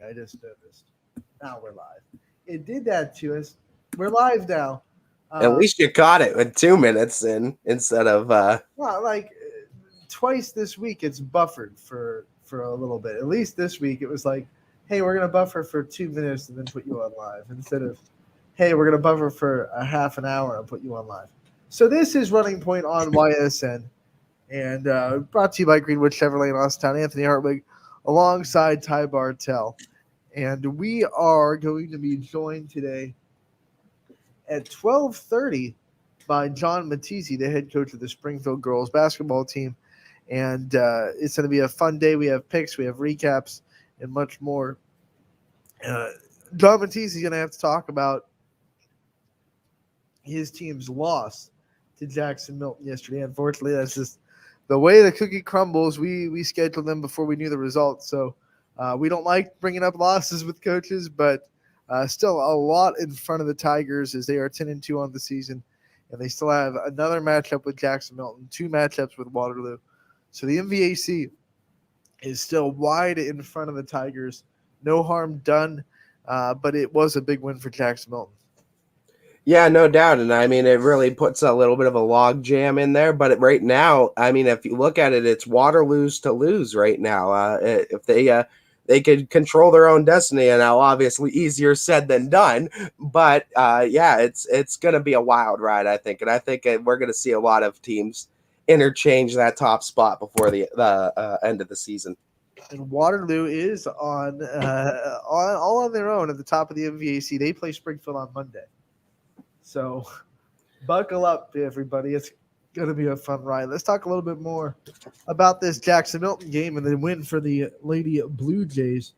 I just noticed. Now we're live. It did that to us. We're live now. At least you caught it with 2 minutes in instead of Well, like twice this week, it's buffered for a little bit. At least this week, it was like, hey, we're gonna buffer for 2 minutes and then put you on live, instead of, hey, we're gonna buffer for a half an hour and put you on live. So this is Running Point on YSN, and brought to you by Greenwood Chevrolet in Austintown. Anthony Hartwig, alongside Ty Bartell, and we are going to be joined today at 12:30 by John Matissi, the head coach of the Springfield girls basketball team. And it's going to be a fun day. We have picks, we have recaps, and much more. John Matissi is going to have to talk about his team's loss to Jackson Milton yesterday. Unfortunately, that's just the way the cookie crumbles. We scheduled them before we knew the results. So we don't like bringing up losses with coaches, but still a lot in front of the Tigers, as they are 10-2 on the season. And they still have another matchup with Jackson Milton, 2 matchups with Waterloo. So the MVAC is still wide in front of the Tigers. No harm done, but it was a big win for Jackson Milton. Yeah, no doubt. And I mean, it really puts a little bit of a log jam in there. But right now, I mean, if you look at it, it's Waterloo's to lose right now. If they could control their own destiny, and now obviously easier said than done. But yeah, it's going to be a wild ride, I think. And I think we're going to see a lot of teams interchange that top spot before the end of the season. And Waterloo is on all on their own at the top of the MVAC. They play Springfield on Monday. So buckle up, everybody. It's going to be a fun ride. Let's talk a little bit more about this Jackson Milton game and the win for the Lady Blue Jays.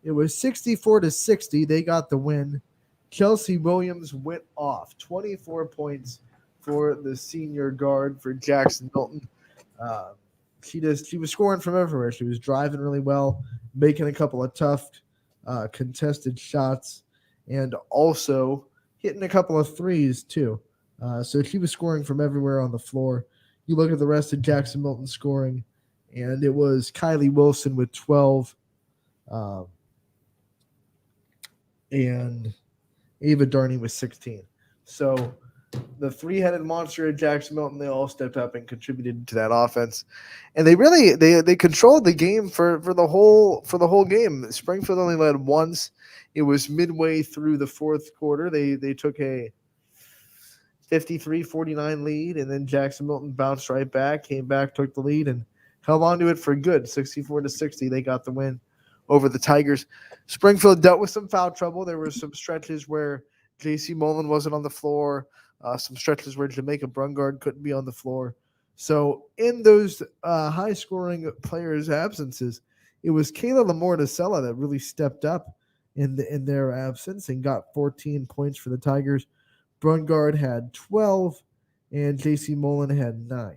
It was 64-60. They got the win. Chelsea Williams went off. 24 points for the senior guard for Jackson Milton. She was scoring from everywhere. She was driving really well, making a couple of tough contested shots, and also hitting a couple of threes too. So she was scoring from everywhere on the floor. You look at the rest of Jackson Milton scoring, and it was Kylie Wilson with 12, and Ava Darney with 16. So the three-headed monster at Jackson Milton, they all stepped up and contributed to that offense, and they really they controlled the game for the whole game. Springfield only led once. It was midway through the fourth quarter. They took a 53-49 lead, and then Jackson Milton bounced right back, came back, took the lead, and held on to it for good. 64-60, they got the win over the Tigers. Springfield dealt with some foul trouble. There were some stretches where J.C. Mullen wasn't on the floor, some stretches where Jamika Brungard couldn't be on the floor. So in those high-scoring players' absences, it was Kayla Lamorticella that really stepped up in their absence and got 14 points for the Tigers. Brungard had 12, and J.C. Mullen had 9.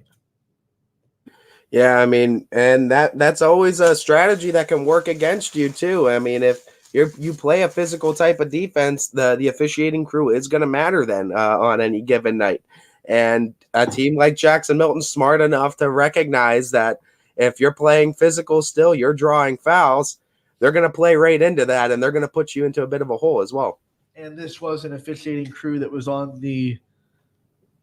Yeah, I mean, and that's always a strategy that can work against you too. I mean, if you play a physical type of defense, the officiating crew is going to matter then on any given night. And a team like Jackson Milton's smart enough to recognize that if you're playing physical still, you're drawing fouls, they're going to play right into that, and they're going to put you into a bit of a hole as well. And this was an officiating crew that was on the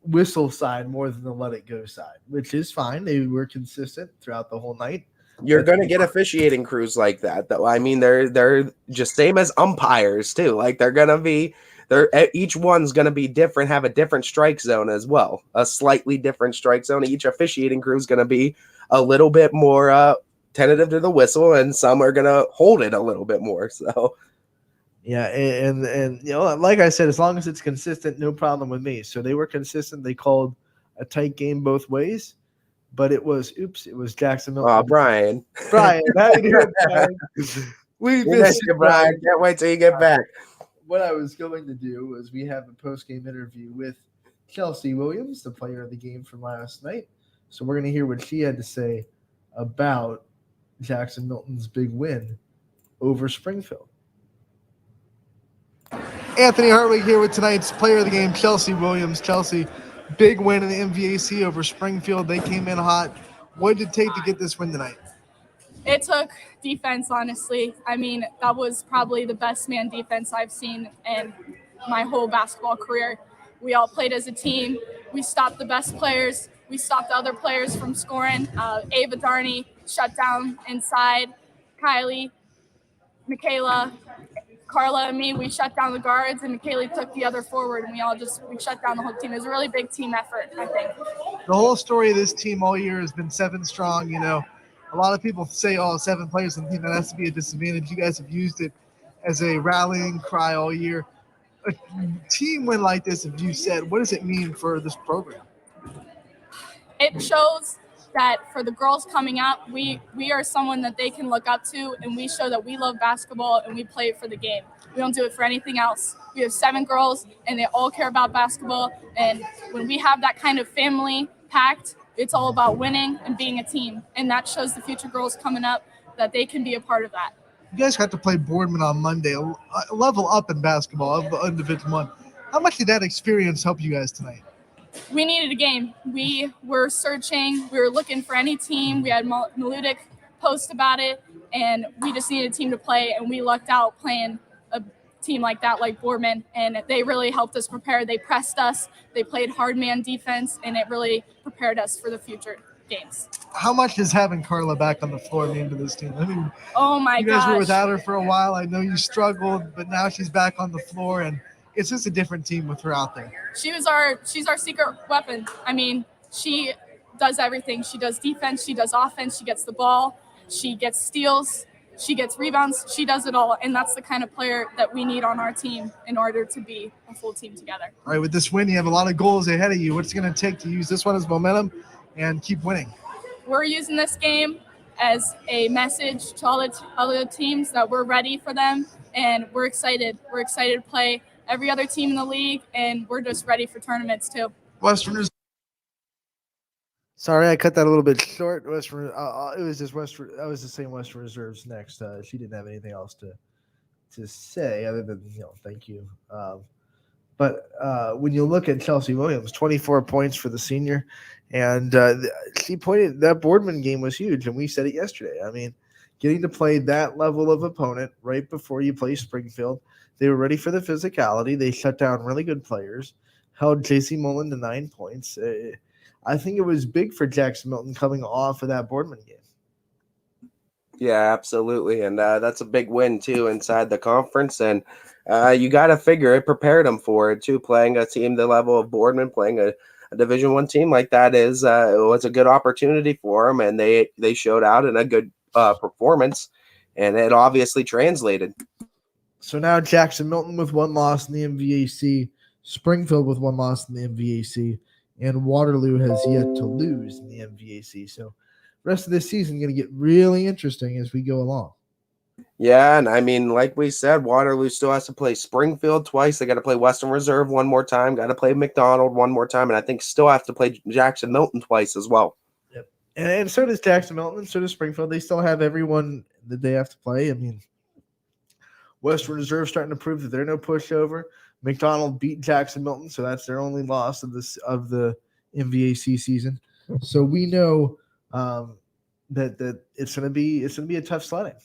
whistle side more than the let it go side, which is fine. They were consistent throughout the whole night. You're going to get officiating crews like that, though. I mean, they're just same as umpires too. Like each one's going to be different, have a different strike zone as well, a slightly different strike zone. Each officiating crew is going to be a little bit more tentative to the whistle, and some are going to hold it a little bit more. So, yeah, and you know, like I said, as long as it's consistent, no problem with me. So they were consistent. They called a tight game both ways, but it was Jackson Milton. Oh, Brian, how you doing, Brian? We missed you, Brian. Can't wait till you get back. What I was going to do was we have a post-game interview with Chelsea Williams, the player of the game from last night. So we're going to hear what she had to say about Jackson Milton's big win over Springfield. Anthony Hartwig here with tonight's player of the game, Chelsea Williams. Chelsea, big win in the MVAC over Springfield. They came in hot. What did it take to get this win tonight? It took defense, honestly. I mean, that was probably the best man defense I've seen in my whole basketball career. We all played as a team. We stopped the best players. We stopped the other players from scoring. Ava Darney shut down inside. Kylie, Michaela, Carla, and me, we shut down the guards, and Michaela took the other forward, and we shut down the whole team. It was a really big team effort, I think. The whole story of this team all year has been 7 strong. You know, a lot of people say, "Oh, 7 players on the team, that has to be a disadvantage." You guys have used it as a rallying cry all year. A team win like this, if you said, what does it mean for this program? It shows that for the girls coming up, we are someone that they can look up to, and we show that we love basketball and we play it for the game. We don't do it for anything else. We have 7 girls, and they all care about basketball. And when we have that kind of family pact, it's all about winning and being a team. And that shows the future girls coming up that they can be a part of that. You guys got to play Boardman on Monday, a level up in basketball of Division I. How much did that experience help you guys tonight? We needed a game. We were searching. We were looking for any team. We had Maludic post about it, and we just needed a team to play, and we lucked out playing a team like that, like Boardman, and they really helped us prepare. They pressed us. They played hard man defense, and it really prepared us for the future games. How much is having Carla back on the floor mean to this team? I mean, oh my gosh. You guys were without her for a while. I know you struggled, but now she's back on the floor, and it's just a different team with her out there. She's our secret weapon. I mean, she does everything. She does defense. She does offense. She gets the ball. She gets steals. She gets rebounds. She does it all. And that's the kind of player that we need on our team in order to be a full team together. All right, with this win, you have a lot of goals ahead of you. What's it going to take to use this one as momentum and keep winning? We're using this game as a message to all the other teams that we're ready for them, and we're excited. We're excited to play every other team in the league, and we're just ready for tournaments too. Westerners. Sorry, I cut that a little bit short. Western. It was just Western. I was just saying Western Reserves next. She didn't have anything else to say other than thank you. But when you look at Chelsea Williams, 24 points for the senior, and she pointed that Boardman game was huge, and we said it yesterday. I mean, getting to play that level of opponent right before you play Springfield, they were ready for the physicality. They shut down really good players, held J.C. Mullen to 9 points. I think it was big for Jackson Milton coming off of that Boardman game. Yeah, absolutely. And that's a big win, too, inside the conference. And you got to figure it prepared them for it, too. Playing a team the level of Boardman, playing a Division I team like that it was a good opportunity for them. And they showed out in a good performance. And it obviously translated. So now Jackson Milton with 1 loss in the MVAC, Springfield with 1 loss in the MVAC, and Waterloo has yet to lose in the MVAC. So rest of this season going to get really interesting as we go along. Yeah, and I mean, like we said, Waterloo still has to play Springfield twice. They got to play Western Reserve 1 more time, got to play McDonald 1 more time, and I think still have to play Jackson Milton twice as well. Yep. And so does Jackson Milton, and so does Springfield. They still have everyone that they have to play. I mean, Western Reserve starting to prove that they're no pushover. McDonald beat Jackson Milton, so that's their only loss of the MVAC season. So we know that it's gonna be a tough sledding.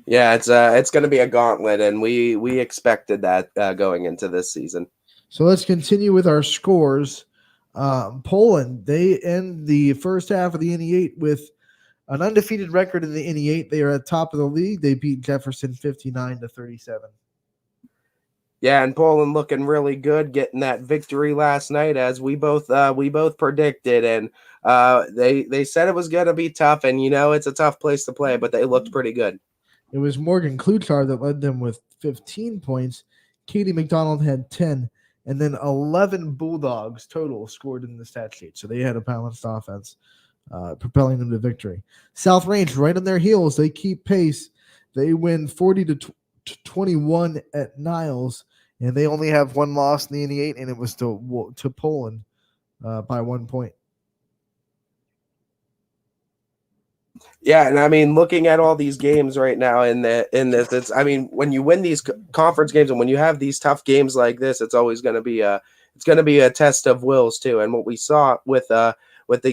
Yeah, it's gonna be a gauntlet, and we expected that going into this season. So let's continue with our scores. Poland, they end the first half of the NE8 with an undefeated record in the NE8. They are at top of the league. They beat Jefferson 59-37. Yeah, and Poland looking really good, getting that victory last night, as we both predicted, and they said it was gonna be tough, and it's a tough place to play, but they looked pretty good. It was Morgan Kluchar that led them with 15 points. Katie McDonald had 10, and then 11 Bulldogs total scored in the stat sheet. So they had a balanced offense, propelling them to victory. South Range right on their heels. They keep pace. They win 40-21 at Niles, and they only have 1 loss in the NE8, and it was to Poland by 1 point. Yeah, and I mean, looking at all these games right now in this, it's, I mean, when you win these conference games and when you have these tough games like this, it's always going to be a test of wills too. And what we saw with the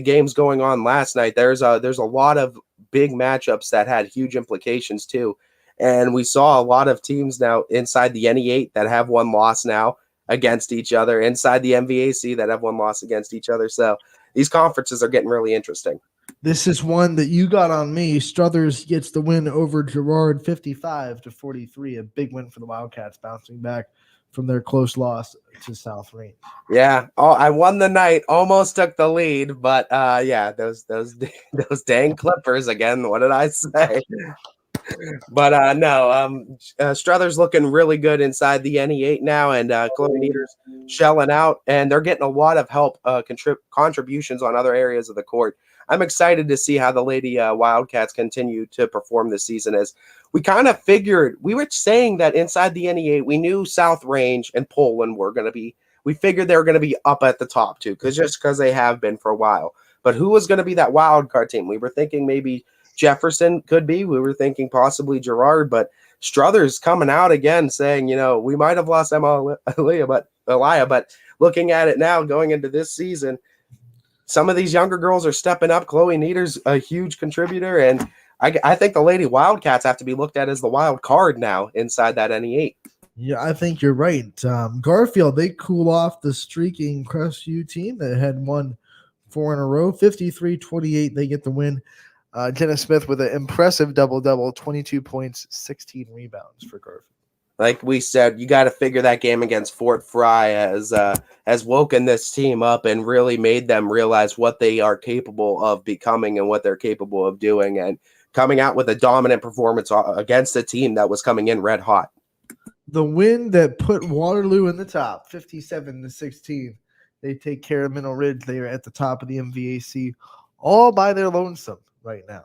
games going on last night, there's a lot of big matchups that had huge implications too. And we saw a lot of teams now inside the NE8 that have one loss now against each other, inside the MVAC that have one loss against each other. So these conferences are getting really interesting. This is one that you got on me. Struthers gets the win over Girard 55-43. A big win for the Wildcats, bouncing back from their close loss to South Range. Yeah. Oh, I won the night, almost took the lead, but yeah, those dang Clippers again. What did I say? But no, Struthers looking really good inside the NE8 now, and Chloe Nieder's shelling out, and they're getting a lot of help contributions on other areas of the court. I'm excited to see how the Lady Wildcats continue to perform this season. As we kind of figured, we were saying that inside the NE8, we knew South Range and Poland were going to be. We figured they were going to be up at the top too, because they have been for a while. But who was going to be that wild card team? We were thinking maybe Jefferson could be. We were thinking possibly Girard, but Struthers coming out again saying, we might have lost Elia, but looking at it now going into this season, some of these younger girls are stepping up. Chloe Nieder's a huge contributor, and I think the Lady Wildcats have to be looked at as the wild card now inside that NE8. Yeah, I think you're right. Garfield, they cool off the streaking Crestview team that had won 4 in a row, 53-28. They get the win. Jenna Smith with an impressive double-double, 22 points, 16 rebounds for Garfield. Like we said, you got to figure that game against Fort Fry has woken this team up and really made them realize what they are capable of becoming and what they're capable of doing, and coming out with a dominant performance against a team that was coming in red hot. The win that put Waterloo in the top, 57-16. They take care of Mineral Ridge. They are at the top of the MVAC all by their lonesome right now.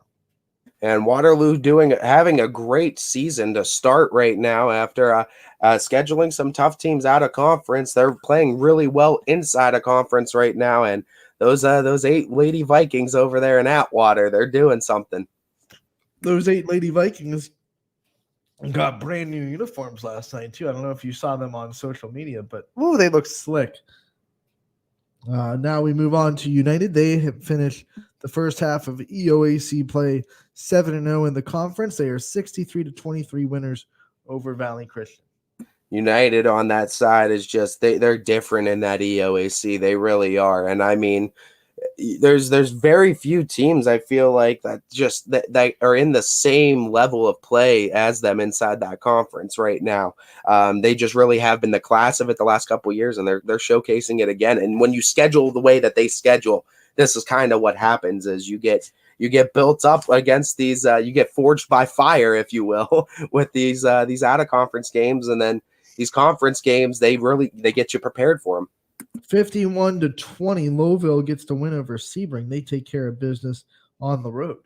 And Waterloo having a great season to start right now after scheduling some tough teams out of conference. They're playing really well inside a conference right now, and those 8 Lady Vikings over there in Atwater, they're doing something. Those 8 Lady Vikings got brand new uniforms last night too. I don't know if you saw them on social media, but they look slick. Now we move on to United. They have finished the first half of EOAC play 7-0 in the conference. They are 63-23 winners over Valley Christian. United on that side is just they're different in that EOAC. They really are. And I mean, there's very few teams I feel like that are in the same level of play as them inside that conference right now. They just really have been the class of it the last couple of years, and they're showcasing it again. And when you schedule the way that they schedule, this is kind of what happens: is you get built up against these, you get forged by fire, if you will, with these out of conference games, and then these conference games they get you prepared for them. 51-20, Lowville gets the win over Sebring. They take care of business on the road.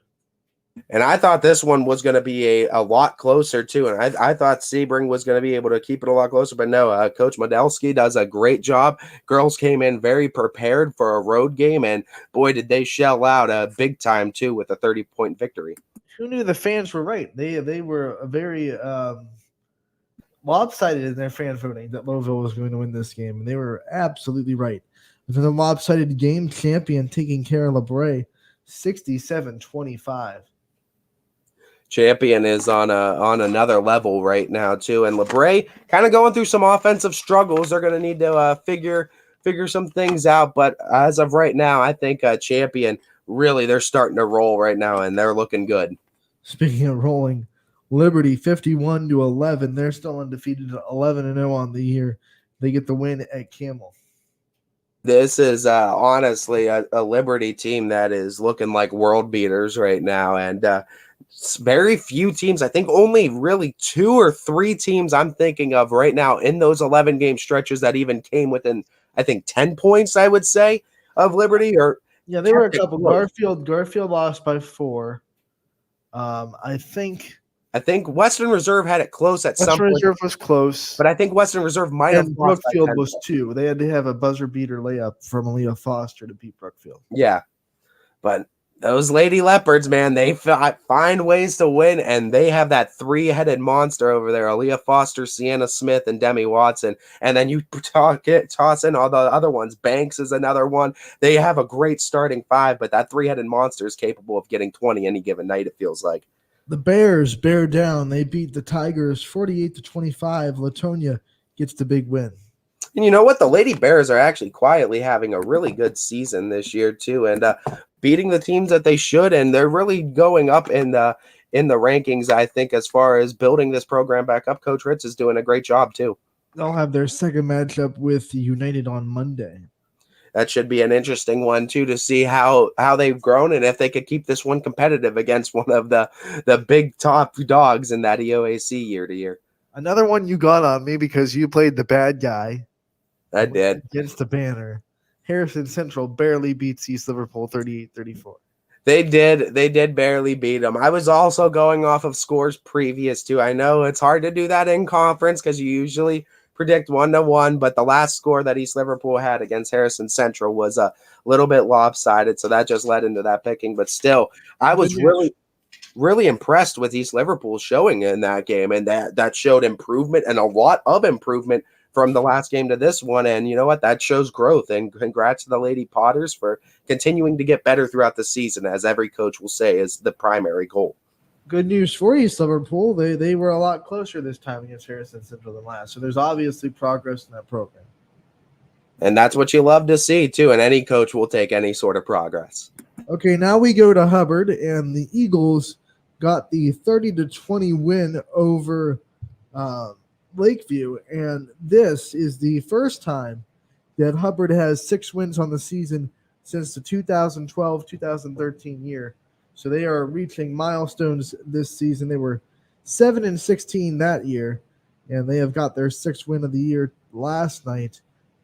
And I thought this one was going to be a lot closer, too. And I thought Sebring was going to be able to keep it a lot closer. But no, Coach Modelski does a great job. Girls came in very prepared for a road game. And, boy, did they shell out big time, too, with a 30-point victory. Who knew the fans were right? They were very lopsided in their fan voting that Lowville was going to win this game. And they were absolutely right. With the lopsided game, Champion taking care of LeBray, 67-25. Champion is on another level right now too, and LeBray kind of going through some offensive struggles. They're going to need to figure some things out, but as of right now, I think Champion really they're starting to roll right now, and they're looking good. Speaking of rolling, Liberty 51-11. They're still undefeated, 11-0 on the year. They get the win at Camel. This is honestly a Liberty team that is looking like world beaters right now, and very few teams. I think only really 2 or 3 teams I'm thinking of right now in those 11-game stretches that even came within, I think, 10 points, I would say, of Liberty. Or yeah, there were a couple. Garfield lost by 4. I think Western Reserve had it close at some point. Western Reserve was close. But I think Western Reserve might have lost. Brookfield was 2. They had to have a buzzer beater layup from Aaliyah Foster to beat Brookfield. Yeah. But Those Lady Leopards, man, they find ways to win, and they have that three-headed monster over there: Aaliyah Foster, Sienna Smith, and Demi Watson. And then you toss in all the other ones. Banks is another one. They have a great starting five, but that three-headed monster is capable of getting 20 any given night, it feels like. The Bears bear down. They beat the Tigers 48-25. Latonia gets the big win. And you know what? The Lady Bears are actually quietly having a really good season this year too, and beating the teams that they should, and they're really going up in the rankings. I think as far as building this program back up, Coach Ritz is doing a great job too. They'll have their second matchup with United on Monday. That should be an interesting one too, to see how they've grown and if they could keep this one competitive against one of the big top dogs in that EOAC year to year. Another one you got on me because you played the bad guy. I did. Against the banner. Harrison Central barely beats East Liverpool 38-34. They did barely beat them. I was also going off of scores previous to. I know it's hard to do that in conference because you usually predict 1-1, but the last score that East Liverpool had against Harrison Central was a little bit lopsided, so that just led into that picking. But still, I was really impressed with East Liverpool showing in that game, and that showed improvement, and a lot of improvement from the last game to this one. And you know what? That shows growth, and congrats to the Lady Potters for continuing to get better throughout the season, as every coach will say is the primary goal. Good news for East Liverpool. They were a lot closer this time against Harrison Central than last. So there's obviously progress in that program. And that's what you love to see, too. And any coach will take any sort of progress. Okay, now we go to Hubbard, and the Eagles got the 30-20 win over Lakeview. And this is the first time that Hubbard has 6 wins on the season since the 2012-2013 year. So they are reaching milestones this season. They were 7-16 that year, and they have got their 6th win of the year last night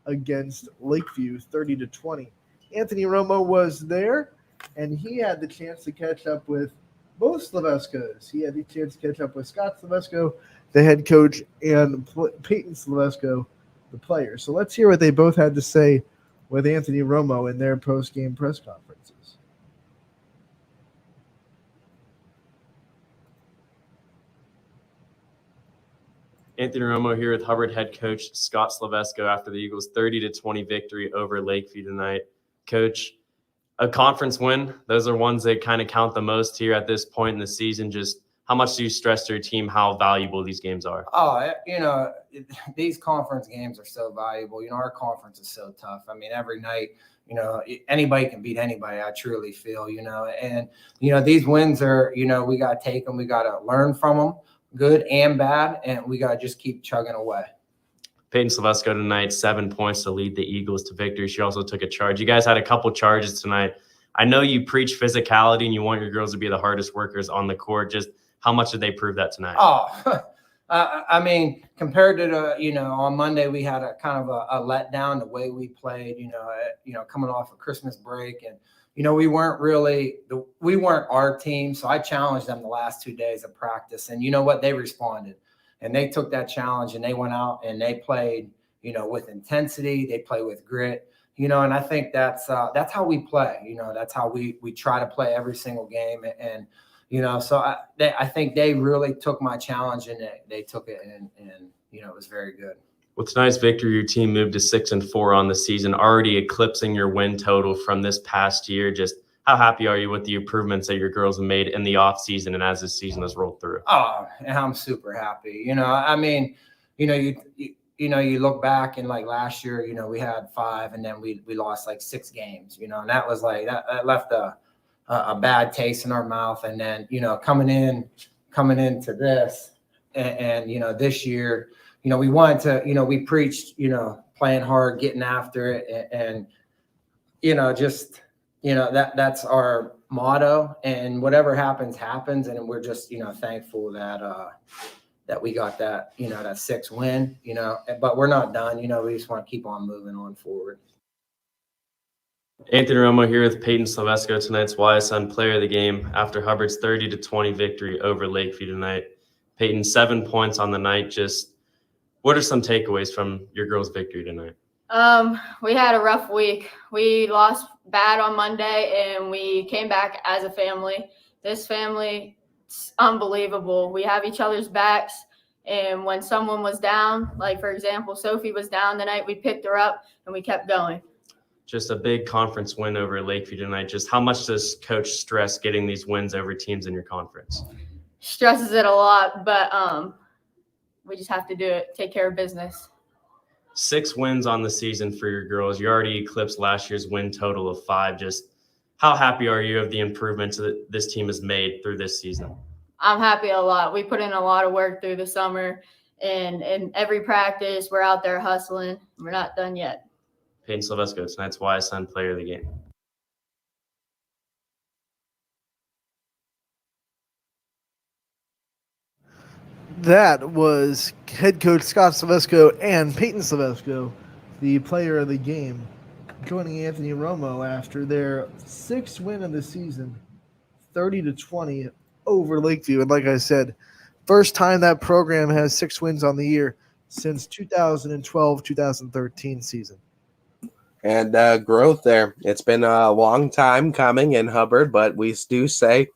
against Lakeview, 30-20. Anthony Romo was there, and he had the chance to catch up with both Slaveskos. He had the chance to catch up with Scott Slavesko, the head coach, and Peyton Slavesko, the player. So let's hear what they both had to say with Anthony Romo in their post-game press conferences. Anthony Romo here with Hubbard head coach Scott Slavesko after the Eagles' 30-20 victory over Lakeview tonight. Coach, a conference win, those are ones that kind of count the most here at this point in the season. Just how much do you stress to your team how valuable these games are? Oh, these conference games are so valuable. Our conference is so tough. I mean, every night, anybody can beat anybody, I truly feel, and, these wins are, we got to take them. We got to learn from them, good and bad, and we got to just keep chugging away. Peyton Slavesko tonight, 7 points to lead the Eagles to victory. She also took a charge. You guys had a couple charges tonight. I know you preach physicality and you want your girls to be the hardest workers on the court. Just how much did they prove that tonight? Oh, I mean, compared to on Monday we had a kind of a letdown the way we played. Coming off a Christmas break, and we weren't our team. So I challenged them the last 2 days of practice, and you know what? They responded, and they took that challenge, and they went out and they played, with intensity. They play with grit. And I think that's how we play. That's how we try to play every single game, and. So I think they really took my challenge, and they took it, and it was very good. With tonight's victory, your team moved to 6-4 on the season, already eclipsing your win total from this past year. Just how happy are you with the improvements that your girls have made in the off season and as this season has rolled through? Oh, and I'm super happy. I mean, you look back and like last year, we had 5, and then we lost like 6 games. And that was like that left a bad taste in our mouth. And then, coming into this and this year, we wanted to, we preached, playing hard, getting after it. And that's our motto, and whatever happens. And we're just, thankful that we got that, that 6th win, but we're not done. We just want to keep on moving on forward. Anthony Romo here with Peyton Slavesko, tonight's Ysn player of the game after Hubbard's 30-20 victory over Lakeview tonight. Peyton, 7 points on the night. Just what are some takeaways from your girls' victory tonight? We had a rough week. We lost bad on Monday, and we came back as a family. This family, it's unbelievable. We have each other's backs, and when someone was down, like for example, Sophie was down tonight, we picked her up and we kept going. Just a big conference win over Lakeview tonight. Just how much does Coach stress getting these wins over teams in your conference? Stresses it a lot, but we just have to do it, take care of business. 6 wins on the season for your girls. You already eclipsed last year's win total of 5. Just how happy are you of the improvements that this team has made through this season? I'm happy a lot. We put in a lot of work through the summer, and in every practice, we're out there hustling. We're not done yet. Peyton Silvesco, tonight's Ysn Player of the Game. That was head coach Scott Silvesco and Peyton Silvesco, the player of the game, joining Anthony Romo after their 6th win of the season, 30-20 over Lakeview. And like I said, first time that program has 6 wins on the year since 2012-2013 season. And growth there. It's been a long time coming in Hubbard, but we do say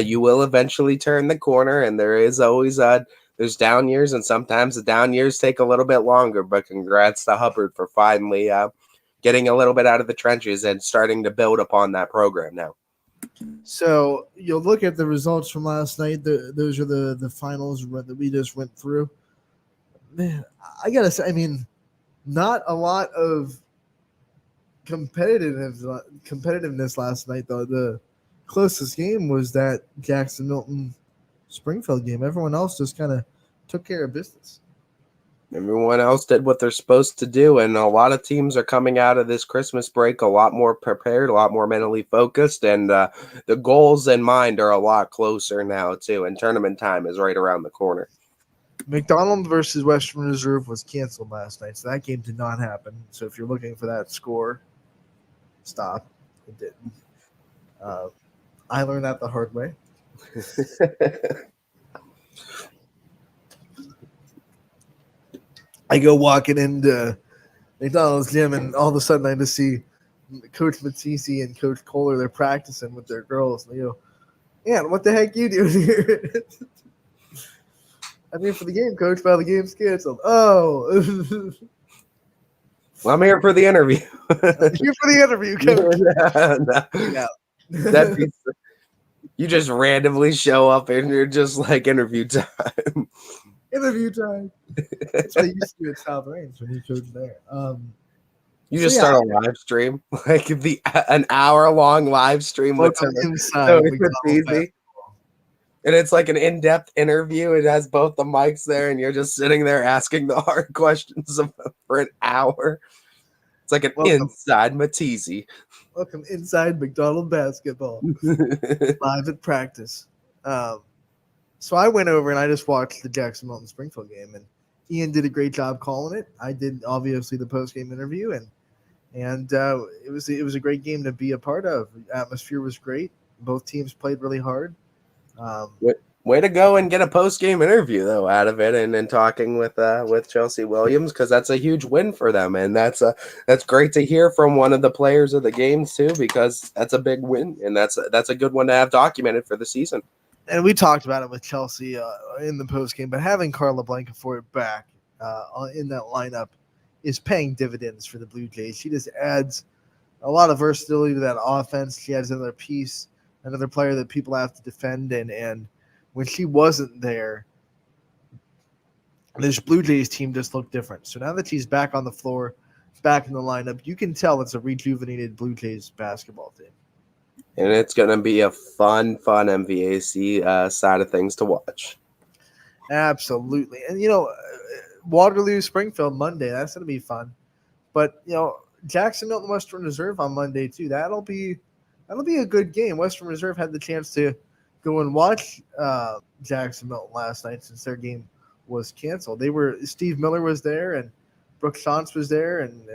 you will eventually turn the corner, and there is always there's down years, and sometimes the down years take a little bit longer. But congrats to Hubbard for finally getting a little bit out of the trenches and starting to build upon that program now. So you'll look at the results from last night. Those are the finals that we just went through. Man, I gotta say, I mean, not a lot of competitiveness last night, though. The closest game was that Jackson Milton Springfield game. Everyone else just kind of took care of business. Everyone else did what they're supposed to do, and a lot of teams are coming out of this Christmas break a lot more prepared, a lot more mentally focused, and the goals in mind are a lot closer now, too, and tournament time is right around the corner. McDonald versus Western Reserve was canceled last night, so that game did not happen. So if you're looking for that score, stop. It didn't. I learned that the hard way. I go walking into McDonald's gym, and all of a sudden I just see Coach Matissi and Coach Kohler. They're practicing with their girls. And they go, "Man, what the heck you doing here?" I'm here for the game, Coach. But the game's canceled. Oh. Well, I'm here for the interview. Here for the interview, Coach. Yeah. You just randomly show up and you're just like interview time. Interview time. That's what I used to do at South Range when you coached there. You just start a live stream, like an hour-long live stream with inside. So it's easy. And it's like an in-depth interview. It has both the mics there, and you're just sitting there asking the hard questions for an hour. It's like an inside Matissi. Welcome inside McDonald basketball. Live at practice. So I went over and I just watched the Jackson Milton Springfield game, and Ian did a great job calling it. I did obviously the post-game interview, and it was a great game to be a part of. The atmosphere was great. Both teams played really hard. Way to go and get a post-game interview though out of it, and talking with Chelsea Williams, because that's a huge win for them, and that's great to hear from one of the players of the games too, because that's a big win, and that's a good one to have documented for the season. And we talked about it with Chelsea in the post-game, but having Carla Blankenfort back in that lineup is paying dividends for the Blue Jays. She just adds a lot of versatility to that offense. She adds another piece, another player that people have to defend, and when she wasn't there, this Blue Jays team just looked different. So now that she's back on the floor, back in the lineup, you can tell it's a rejuvenated Blue Jays basketball team. And it's going to be a fun MVAC side of things to watch. Absolutely. And, Waterloo, Springfield Monday, that's going to be fun. But, Jackson Milton, Western Reserve on Monday too. That'll be a good game. Western Reserve had the chance to go and watch Jackson Milton last night since their game was canceled. Steve Miller was there, and Brooke Shantz was there, and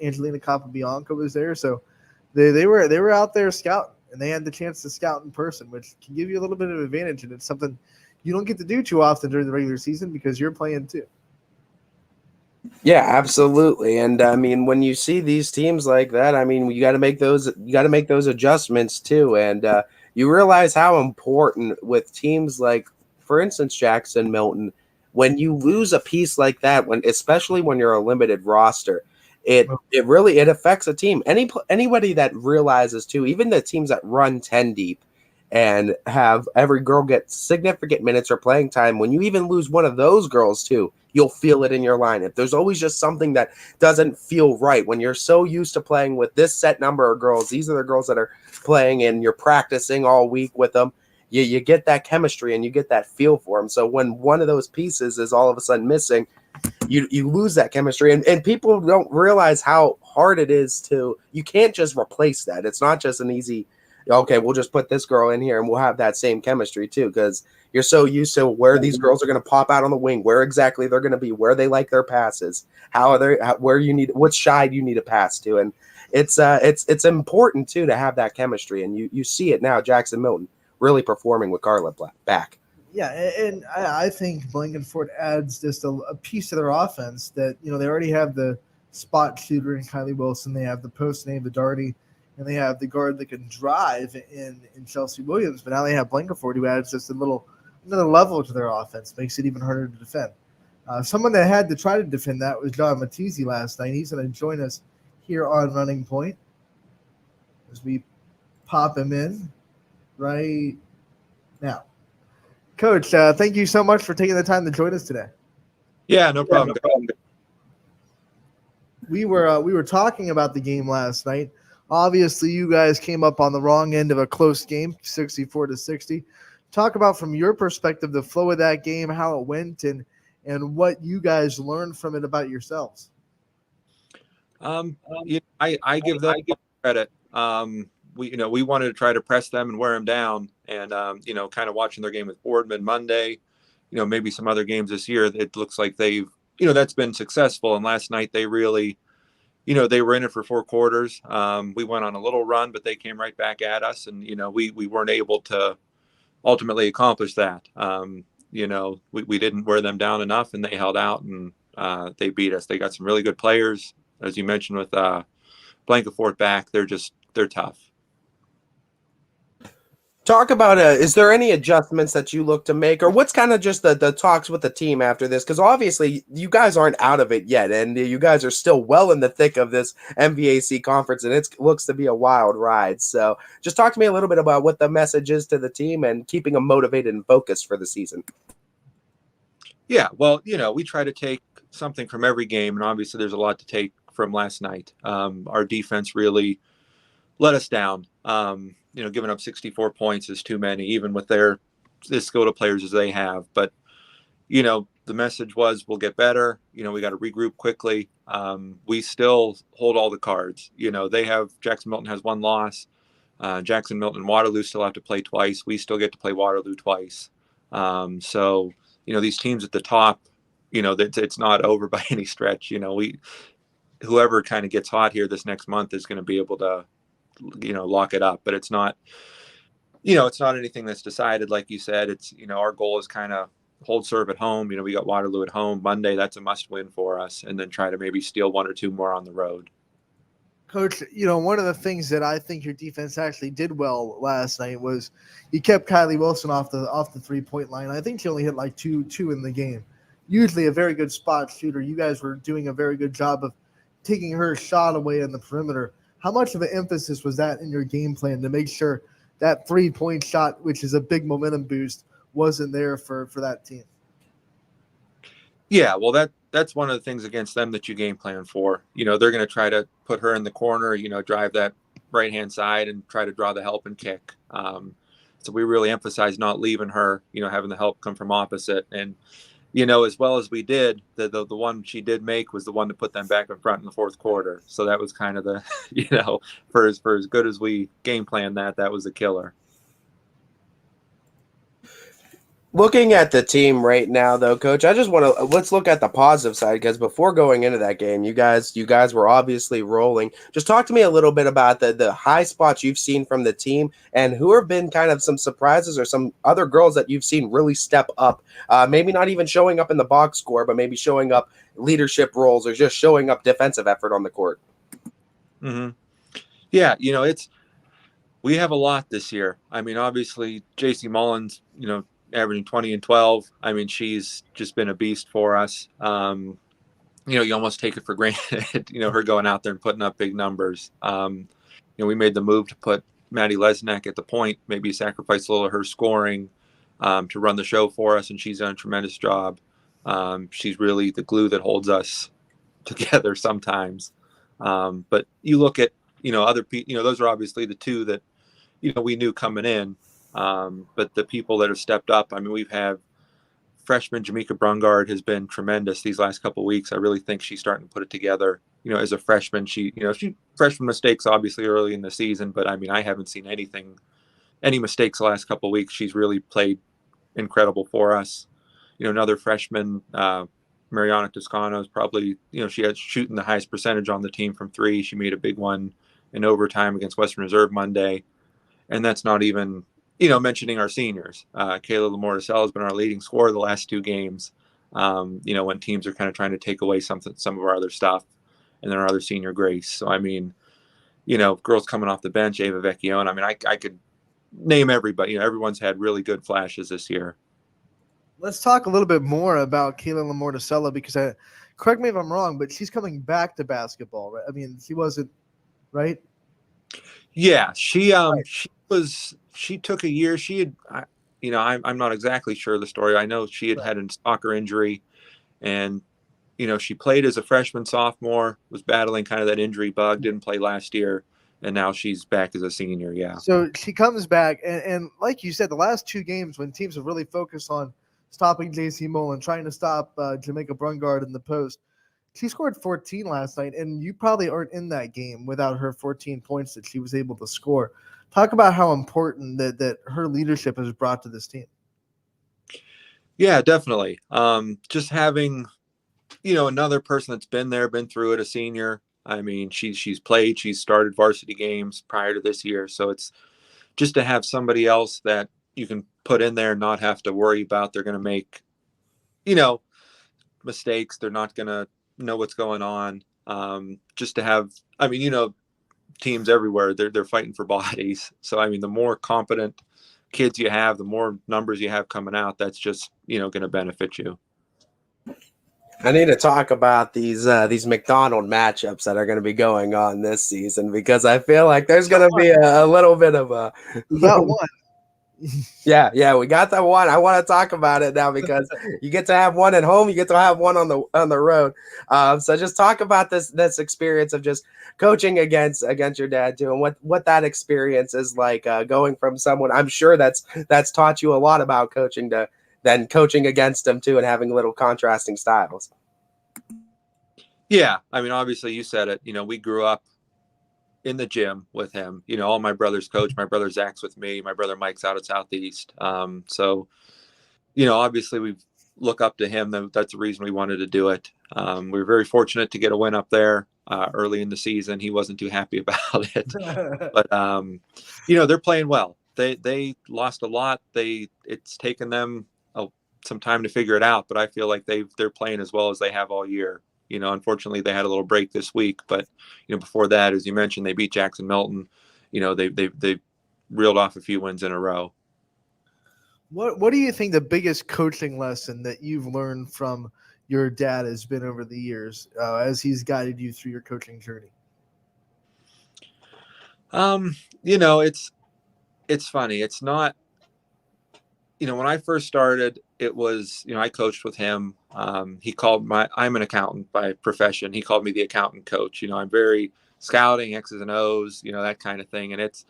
Angelina Capabianco was there. So they were out there scouting, and they had the chance to scout in person, which can give you a little bit of advantage, and it's something you don't get to do too often during the regular season because you're playing too. Yeah, absolutely. And I mean, when you see these teams like that, I mean, you got to make those adjustments too. And you realize how important with teams like, for instance, Jackson Milton, when you lose a piece like that, when especially when you're a limited roster, it affects a team. Anybody that realizes too, even the teams that run 10 deep and have every girl get significant minutes or playing time, when you even lose one of those girls too, you'll feel it in your lineup. There's always just something that doesn't feel right when you're so used to playing with this set number of girls. These are the girls that are playing and you're practicing all week with them. You get that chemistry and you get that feel for them. So when one of those pieces is all of a sudden missing, you lose that chemistry, and people don't realize how hard it is to, you can't just replace that. It's not just an easy, okay, we'll just put this girl in here and we'll have that same chemistry too, because you're so used to where these girls are going to pop out on the wing, where exactly they're going to be, where they like their passes, where you need, what side you need to pass to. And it's important too to have that chemistry, and you see it now. Jackson Milton really performing with Carla back. Yeah, and I think Blankenford adds just a piece to their offense that, they already have the spot shooter in Kylie Wilson. They have the post name Darty, and they have the guard that can drive in Chelsea Williams. But now they have Blankenford, who adds just another level to their offense, makes it even harder to defend. Someone that had to try to defend that was John Matissi last night. He's going to join us here on Running Point as we pop him in right now. Coach, thank you so much for taking the time to join us today. Yeah, no problem. We were talking about the game last night. Obviously, you guys came up on the wrong end of a close game, 64-60. Talk about, from your perspective, the flow of that game, how it went, and what you guys learned from it about yourselves. I give them credit. We wanted to try to press them and wear them down, and kind of watching their game with Boardman Monday, maybe some other games this year, it looks like they've, that's been successful. And last night they really, they were in it for 4 quarters. We went on a little run, but they came right back at us, and we weren't able to ultimately accomplish that. We didn't wear them down enough, and they held out, and they beat us. They got some really good players, as you mentioned, with Blankenford back. They're tough. Talk about, is there any adjustments that you look to make, or what's kind of just the talks with the team after this? Because obviously you guys aren't out of it yet, and you guys are still well in the thick of this MVAC conference, and it looks to be a wild ride. So just talk to me a little bit about what the message is to the team and keeping them motivated and focused for the season. Yeah, well, we try to take something from every game, and obviously there's a lot to take from last night. Our defense really let us down. Giving up 64 points is too many, even with their as skilled of players as they have. But, the message was, we'll get better. We got to regroup quickly. We still hold all the cards. Jackson Milton has 1 loss. Jackson Milton and Waterloo still have to play twice. We still get to play Waterloo twice. So, these teams at the top, it's not over by any stretch. Whoever kind of gets hot here this next month is going to be able to, lock it up. But it's not, it's not anything that's decided. Like you said, it's, our goal is kind of hold serve at home. We got Waterloo at home Monday. That's a must win for us. And then try to maybe steal 1 or 2 more on the road. Coach, one of the things that I think your defense actually did well last night was you kept Kylie Wilson off the 3-point line. I think she only hit like two in the game. Usually a very good spot shooter. You guys were doing a very good job of taking her shot away in the perimeter. How much of an emphasis was that in your game plan to make sure that 3-point shot, which is a big momentum boost, wasn't there for that team? Yeah, well, that's one of the things against them that you game plan for. They're going to try to put her in the corner, drive that right-hand side and try to draw the help and kick. So we really emphasize not leaving her, having the help come from opposite. And, as well as we did, the one she did make was the one to put them back in front in the 4th quarter. So that was kind of the, for as good as we game planned that was the killer. Looking at the team right now, though, Coach, I just want to let's look at the positive side, because before going into that game, you guys were obviously rolling. Just talk to me a little bit about the high spots you've seen from the team, and who have been kind of some surprises or some other girls that you've seen really step up. Maybe not even showing up in the box score, but maybe showing up leadership roles or just showing up defensive effort on the court. Mm-hmm. Yeah, we have a lot this year. I mean, obviously, JC Mullins, averaging 20 and 12. I mean, she's just been a beast for us. You almost take it for granted, her going out there and putting up big numbers. We made the move to put Maddie Lesniak at the point, maybe sacrifice a little of her scoring to run the show for us, and she's done a tremendous job. She's really the glue that holds us together sometimes. But you look at, other people, those are obviously the two that, we knew coming in. But the people that have stepped up, I mean, we've had freshman Jamika Brungard has been tremendous these last couple of weeks. I really think she's starting to put it together. As a freshman, she freshman mistakes obviously early in the season, but I mean, I haven't seen any mistakes the last couple of weeks. She's really played incredible for us. Another freshman, Mariana Toscano, is probably, she had shooting the highest percentage on the team from three. She made a big one in overtime against Western Reserve Monday. And that's not even, mentioning our seniors. Kayla Lamorticella has been our leading scorer the last two games. When teams are kind of trying to take away some of our other stuff, and then our other senior Grace. So, I mean, girls coming off the bench, Ava Vecchione. I mean, I could name everybody. Everyone's had really good flashes this year. Let's talk a little bit more about Kayla Lamorticella, because correct me if I'm wrong, but she's coming back to basketball, right? I mean, she wasn't, right? Yeah, she took a year. She had, I'm not exactly sure the story. I know she had a soccer injury, and she played as a freshman, sophomore, was battling kind of that injury bug, didn't play last year, and now she's back as a senior. Yeah. So she comes back, and like you said, the last two games when teams have really focused on stopping JC Mullen, trying to stop Jamika Brungard in the post, she scored 14 last night, and you probably aren't in that game without her 14 points that she was able to score. Talk about how important that her leadership has brought to this team. Yeah, definitely. Just having, another person that's been there, been through it, a senior. I mean, she's played, she's started varsity games prior to this year. So it's just to have somebody else that you can put in there and not have to worry about they're going to make, mistakes. They're not going to know what's going on. Just to have, I mean, teams everywhere, they're fighting for bodies. So, I mean, the more competent kids you have, the more numbers you have coming out, that's just, going to benefit you. I need to talk about these McDonald matchups that are going to be going on this season, because I feel like there's going to be a little bit of a. We got one. Yeah, we got that one. I want to talk about it now, because you get to have one at home, you get to have one on the road. So just talk about this experience of just coaching against your dad too, and what that experience is like, going from someone I'm sure that's taught you a lot about coaching to then coaching against him too, and having little contrasting styles. Yeah, I mean, obviously you said it. We grew up in the gym with him. All my brothers coach. My brother Zach's with me. My brother Mike's out at Southeast. So, obviously we look up to him. That's the reason we wanted to do it. We were very fortunate to get a win up there early in the season. He wasn't too happy about it, but they're playing well. They lost a lot. It's taken them some time to figure it out, but I feel like they're playing as well as they have all year. Unfortunately they had a little break this week, but before that, as you mentioned, they beat Jackson Milton. They reeled off a few wins in a row. What do you think the biggest coaching lesson that you've learned from your dad has been over the years, as he's guided you through your coaching journey? It's funny. It's not, when I first started, it was, I coached with him. He called I'm an accountant by profession. He called me the accountant coach. I'm very scouting, X's and O's, that kind of thing. And it's,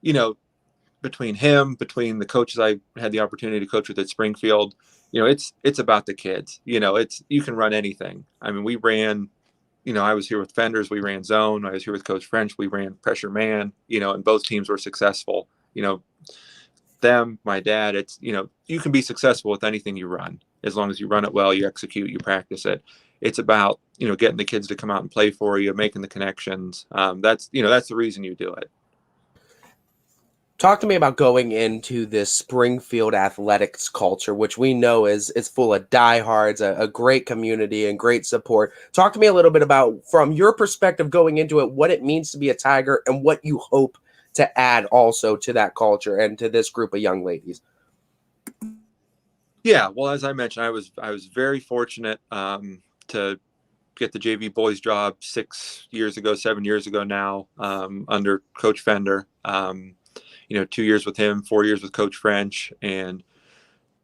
between the coaches I had the opportunity to coach with at Springfield, it's about the kids. You can run anything. I mean, we ran, I was here with Fenders, we ran zone. I was here with Coach French, we ran pressure man, and both teams were successful. them, my dad, it's, you can be successful with anything you run as long as you run it well, you execute, you practice it. It's about, getting the kids to come out and play for you, making the connections. That's the reason you do it. Talk to me about going into this Springfield athletics culture, which we know is full of diehards, a great community and great support. Talk to me a little bit about, from your perspective going into it, what it means to be a Tiger and what you hope to add also to that culture and to this group of young ladies. Yeah, well, as I mentioned, I was very fortunate to get the JV boys job 7 years ago now, under Coach Fender. 2 years with him, 4 years with Coach French, and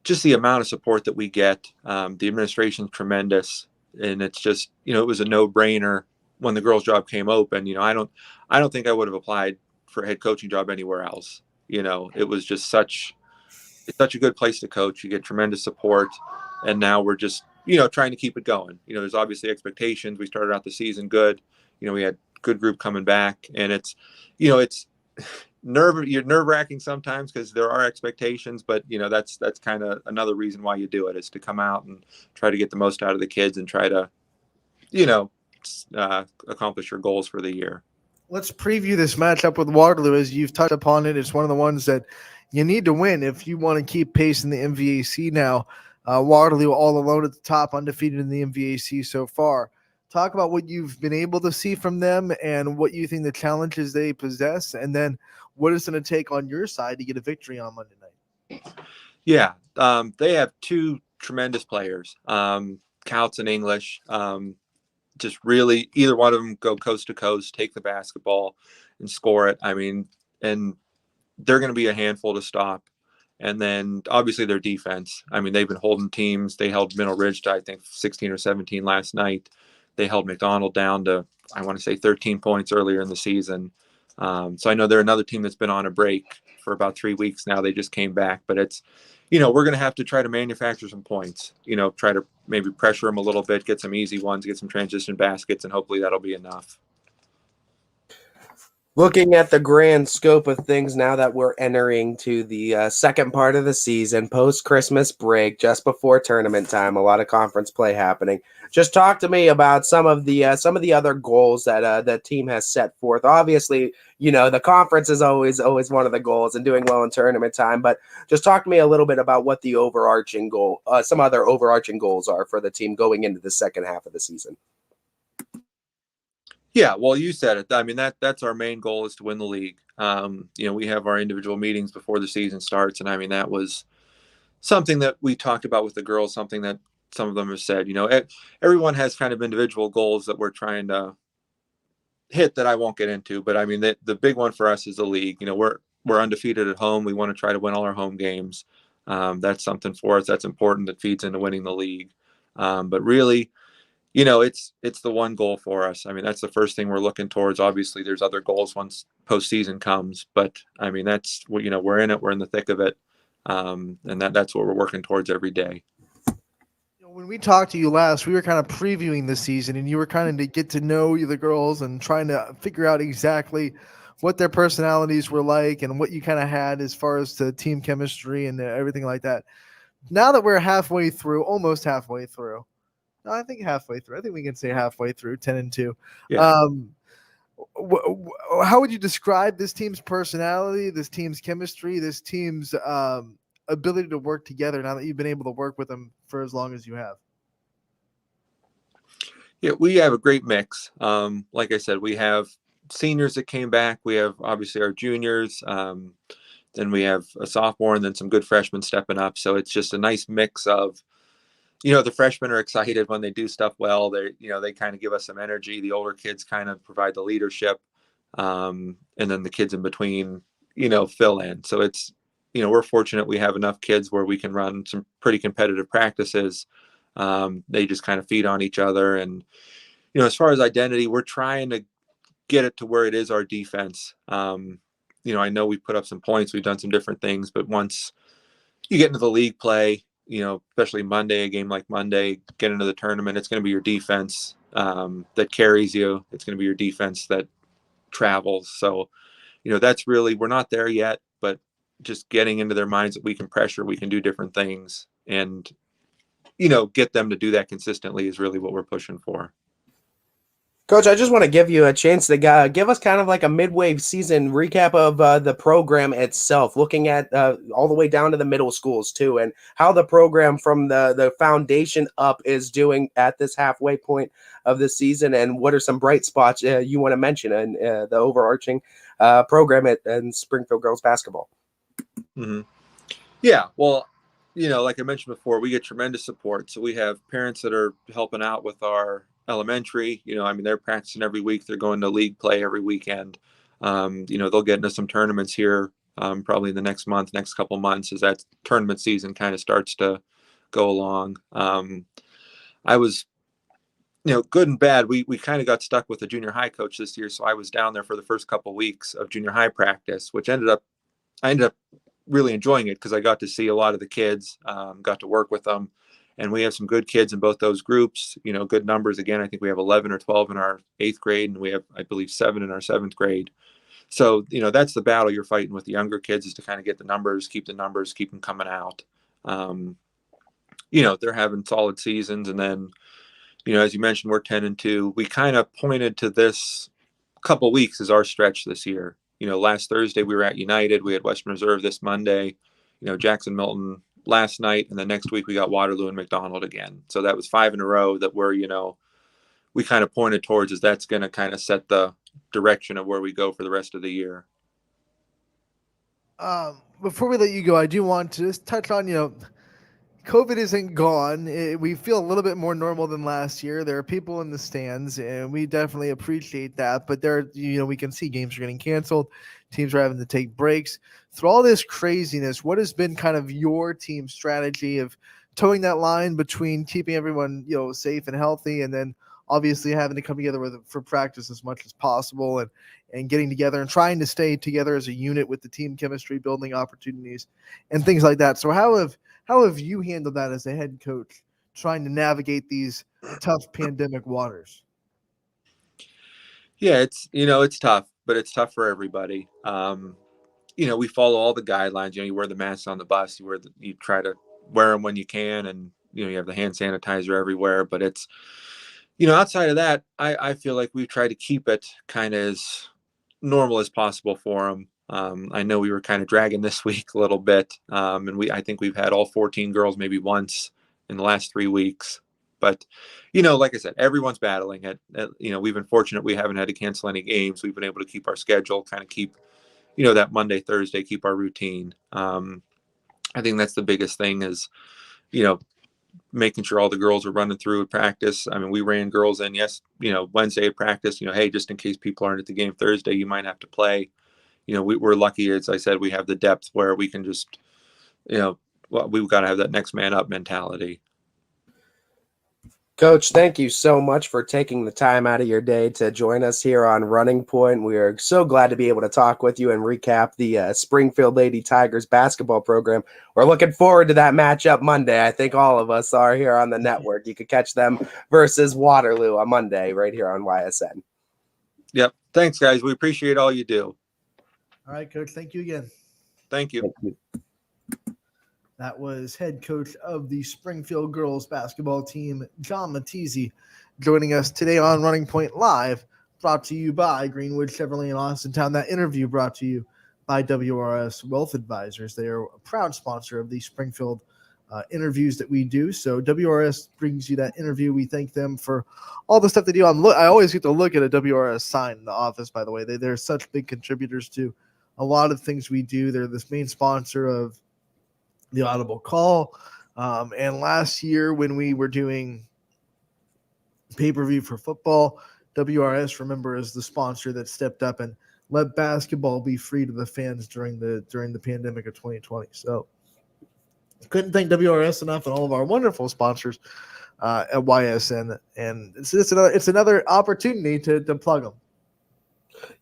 just the amount of support that we get. The administration's tremendous, and it's just, it was a no-brainer when the girls' job came open. I don't think I would have applied for a head coaching job anywhere else. It was just such a good place to coach. You get tremendous support, and now we're just, trying to keep it going. There's obviously expectations. We started out the season good. We had good group coming back, and it's nerve-wracking sometimes because there are expectations, but that's kind of another reason why you do it, is to come out and try to get the most out of the kids and try to accomplish your goals for the year. Let's preview this matchup with Waterloo. As you've touched upon it, it's one of the ones that you need to win if you want to keep pace in the MVAC now. Waterloo all alone at the top, undefeated in the MVAC so far. Talk about what you've been able to see from them and what you think the challenges they possess, and then what it's going to take on your side to get a victory on Monday night. Yeah, they have two tremendous players, Couts and English. Just really, either one of them go coast to coast, take the basketball and score it. And they're going to be a handful to stop. And then obviously their defense. They've been holding teams. They held Middle Ridge to, I think, 16 or 17 last night. They held McDonald down to, I want to say, 13 points earlier in the season. So I know they're another team that's been on a break for about 3 weeks now. They just came back, but it's, we're going to have to try to manufacture some points, try to maybe pressure them a little bit, get some easy ones, get some transition baskets, and hopefully that'll be enough. Looking at the grand scope of things now that we're entering to the second part of the season, post-Christmas break, just before tournament time, a lot of conference play happening. Just talk to me about some of the other goals that the team has set forth. Obviously, the conference is always one of the goals and doing well in tournament time, but just talk to me a little bit about what the overarching goal, some other overarching goals are for the team going into the second half of the season. Yeah, well, you said it. That's our main goal, is to win the league. We have our individual meetings before the season starts, and that was something that we talked about with the girls, something that some of them have said. Everyone has kind of individual goals that we're trying to hit that I won't get into, but the big one for us is the league. We're undefeated at home. We want to try to win all our home games. That's something for us. That's important. That feeds into winning the league. But really, it's the one goal for us. That's the first thing we're looking towards. Obviously, there's other goals once postseason comes, but that's what, we're in it. We're in the thick of it, and that's what we're working towards every day. When we talked to you last, we were kind of previewing the season, and you were kind of to get to know the girls and trying to figure out exactly what their personalities were like and what you kind of had as far as the team chemistry and everything like that. Now that we're almost halfway through. No, I think halfway through. I think we can say halfway through, 10-2. Yeah. How would you describe this team's personality, this team's chemistry, this team's ability to work together now that you've been able to work with them for as long as you have? Yeah, we have a great mix. Like I said, we have seniors that came back. We have obviously our juniors. Then we have a sophomore and then some good freshmen stepping up. So it's just a nice mix of, the freshmen are excited when they do stuff well. They kind of give us some energy. The older kids kind of provide the leadership. And then the kids in between, fill in. So it's, we're fortunate we have enough kids where we can run some pretty competitive practices. They just kind of feed on each other. And, as far as identity, we're trying to get it to where it is our defense. I know we put up some points, we've done some different things, but once you get into the league play, especially Monday, a game like Monday, get into the tournament, it's going to be your defense that carries you. It's going to be your defense that travels. So, that's really, we're not there yet, but just getting into their minds that we can pressure, we can do different things, and get them to do that consistently is really what we're pushing for. Coach, I just want to give you a chance to give us kind of like a midway season recap of the program itself, looking at all the way down to the middle schools too, and how the program from the foundation up is doing at this halfway point of the season, and what are some bright spots you want to mention in the overarching program in Springfield girls basketball. Mm-hmm. Yeah, well, like I mentioned before, we get tremendous support. So we have parents that are helping out with our elementary. They're practicing every week. They're going to league play every weekend. They'll get into some tournaments here probably in the next couple months as that tournament season kind of starts to go along. I was, good and bad. We kind of got stuck with the junior high coach this year. So I was down there for the first couple of weeks of junior high practice, which I ended up really enjoying it because I got to see a lot of the kids, got to work with them, and we have some good kids in both those groups. Good numbers. Again, I think we have 11 or 12 in our 8th grade, and we have, I believe, 7 in our 7th grade. So that's the battle you're fighting with the younger kids, is to kind of get the numbers, keep them coming out. They're having solid seasons, and then as you mentioned, we're 10-2. We kind of pointed to this couple weeks as our stretch this year. Last Thursday we were at United. We had Western Reserve this Monday. Jackson Milton last night, and then next week we got Waterloo and McDonald again. So that was 5 in a row that we kind of pointed towards, as that's going to kind of set the direction of where we go for the rest of the year. Before we let you go, I do want to just touch on, COVID isn't gone. We feel a little bit more normal than last year. There are people in the stands, and we definitely appreciate that. But we can see games are getting canceled. Teams are having to take breaks. Through all this craziness, what has been kind of your team's strategy of towing that line between keeping everyone, safe and healthy, and then obviously having to come together for practice as much as possible, and getting together and trying to stay together as a unit with the team chemistry, building opportunities and things like that. So how have you handled that as a head coach, trying to navigate these tough pandemic waters? Yeah, it's tough, but it's tough for everybody. We follow all the guidelines. You wear the mask on the bus, you try to wear them when you can, and you have the hand sanitizer everywhere. But it's, outside of that, I feel like we've tried to keep it kind of as normal as possible for them. I know we were kind of dragging this week a little bit, and I think we've had all 14 girls maybe once in the last 3 weeks. But like I said, everyone's battling it. We've been fortunate; we haven't had to cancel any games. We've been able to keep our schedule, kind of keep, that Monday, Thursday, keep our routine. I think that's the biggest thing is, making sure all the girls are running through at practice. We ran girls in, Wednesday at practice. Hey, just in case people aren't at the game Thursday, you might have to play. We're lucky, as I said, we have the depth where we can just, we've got to have that next man up mentality. Coach, thank you so much for taking the time out of your day to join us here on Running Point. We are so glad to be able to talk with you and recap the Springfield Lady Tigers basketball program. We're looking forward to that matchup Monday. I think all of us are here on the network. You could catch them versus Waterloo on Monday right here on YSN. Yep. Thanks, guys. We appreciate all you do. All right, Coach. Thank you again. Thank you. Thank you. That was head coach of the Springfield girls basketball team, John Matissi, joining us today on Running Point Live, brought to you by Greenwood Chevrolet in Austintown. That interview brought to you by WRS Wealth Advisors. They are a proud sponsor of the Springfield interviews that we do. So WRS brings you that interview. We thank them for all the stuff they do. I always get to look at a WRS sign in the office, by the way. They're such big contributors to a lot of things we do. They're this main sponsor of the Audible Call. And last year when we were doing pay-per-view for football, WRS, remember, is the sponsor that stepped up and let basketball be free to the fans during the pandemic of 2020. So couldn't thank WRS enough and all of our wonderful sponsors at YSN. And it's another opportunity to plug them.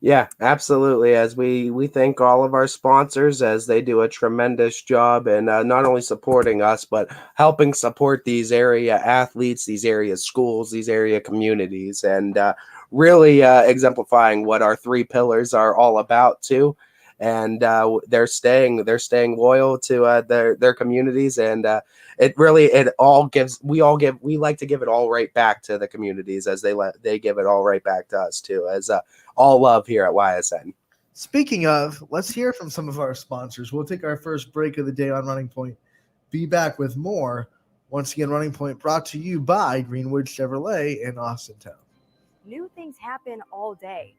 Yeah, absolutely. As we thank all of our sponsors as they do a tremendous job and not only supporting us, but helping support these area athletes, these area schools, these area communities, and really exemplifying what our 3 pillars are all about too. and they're staying loyal to their communities, and we like to give it all right back to the communities as they give it all right back to us too, as all love here at YSN. Speaking of, let's hear from some of our sponsors. We'll take our first break of the day on Running Point. Be back with more. Once again, Running Point brought to you by Greenwood Chevrolet in Austintown. New things happen all day.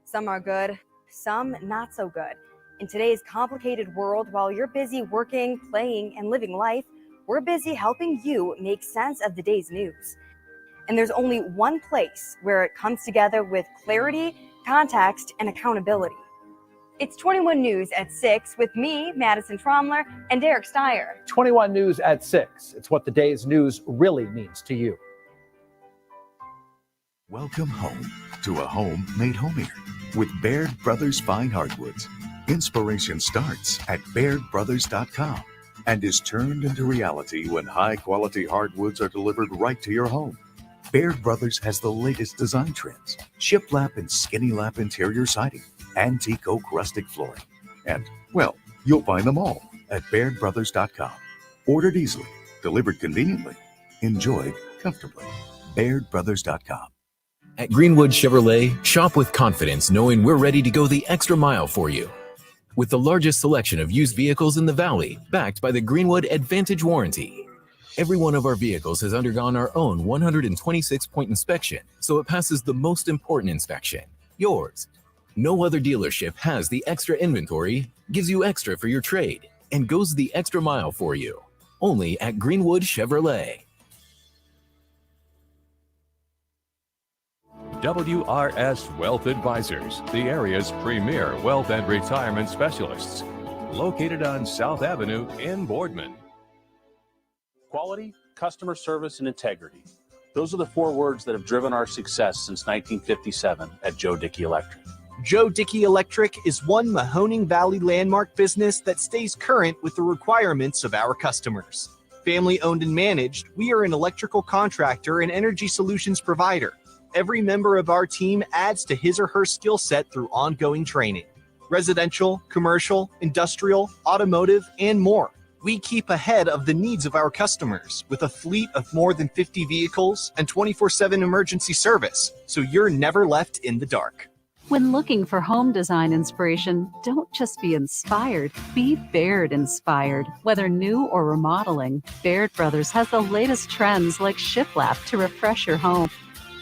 Some are good, some not so good. In today's complicated world, while you're busy working, playing, and living life, we're busy helping you make sense of the day's news. And there's only one place where it comes together with clarity, context, and accountability. It's 21 News at 6 with me, Madison Tromler, and Derek Steyer. 21 News at 6. It's what the day's news really means to you. Welcome home to a home made homier with Baird Brothers Fine Hardwoods. Inspiration starts at BairdBrothers.com and is turned into reality when high-quality hardwoods are delivered right to your home. Baird Brothers has the latest design trends, shiplap and skinny lap interior siding, antique oak rustic flooring, and, well, you'll find them all at BairdBrothers.com. Ordered easily, delivered conveniently, enjoyed comfortably. BairdBrothers.com. At Greenwood Chevrolet, shop with confidence knowing we're ready to go the extra mile for you. With the largest selection of used vehicles in the Valley, backed by the Greenwood Advantage Warranty. Every one of our vehicles has undergone our own 126-point inspection, so it passes the most important inspection, yours. No other dealership has the extra inventory, gives you extra for your trade, and goes the extra mile for you. Only at Greenwood Chevrolet. WRS Wealth Advisors, the area's premier wealth and retirement specialists. Located on South Avenue in Boardman. Quality, customer service, and integrity. Those are the 4 words that have driven our success since 1957 at Joe Dickey Electric. Joe Dickey Electric is one Mahoning Valley landmark business that stays current with the requirements of our customers. Family owned and managed, we are an electrical contractor and energy solutions provider. Every member of our team adds to his or her skill set through ongoing training. Residential, commercial, industrial, automotive, and more. We keep ahead of the needs of our customers with a fleet of more than 50 vehicles and 24/7 emergency service, so you're never left in the dark. When looking for home design inspiration, don't just be inspired, be Baird inspired. Whether new or remodeling, Baird Brothers has the latest trends like shiplap to refresh your home.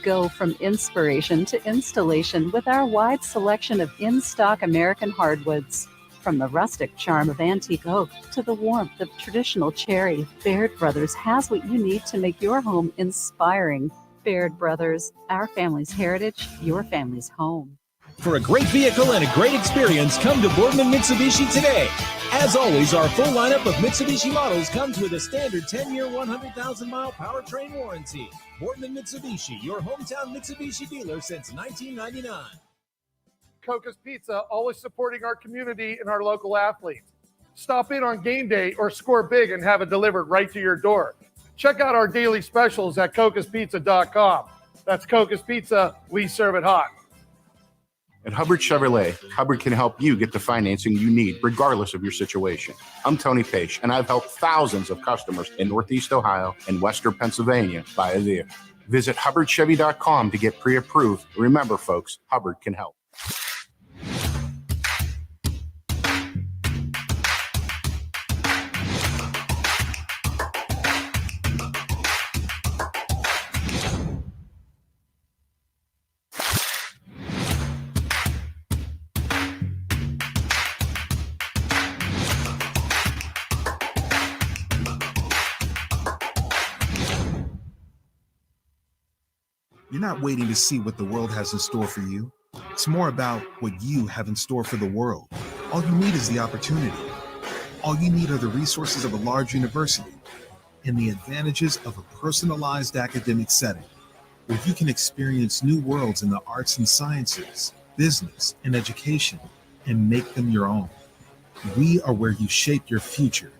Go from inspiration to installation with our wide selection of in-stock American hardwoods. From the rustic charm of antique oak to the warmth of traditional cherry, Baird Brothers has what you need to make your home inspiring. Baird Brothers, our family's heritage, your family's home. For a great vehicle and a great experience, come to Boardman Mitsubishi today. As always, our full lineup of Mitsubishi models comes with a standard 10-year, 100,000-mile powertrain warranty. Boardman Mitsubishi, your hometown Mitsubishi dealer since 1999. Coca's Pizza, always supporting our community and our local athletes. Stop in on game day or score big and have it delivered right to your door. Check out our daily specials at cocaspizza.com. That's Coca's Pizza, we serve it hot. At Hubbard Chevrolet, Hubbard can help you get the financing you need regardless of your situation. I'm Tony Page, and I've helped thousands of customers in Northeast Ohio and Western Pennsylvania buy a vehicle. Visit HubbardChevy.com to get pre-approved. Remember, folks, Hubbard can help. You're not waiting to see what the world has in store for you. It's more about what you have in store for the world. All you need is the opportunity. All you need are the resources of a large university and the advantages of a personalized academic setting where you can experience new worlds in the arts and sciences, business, and education and make them your own. We are where you shape your future.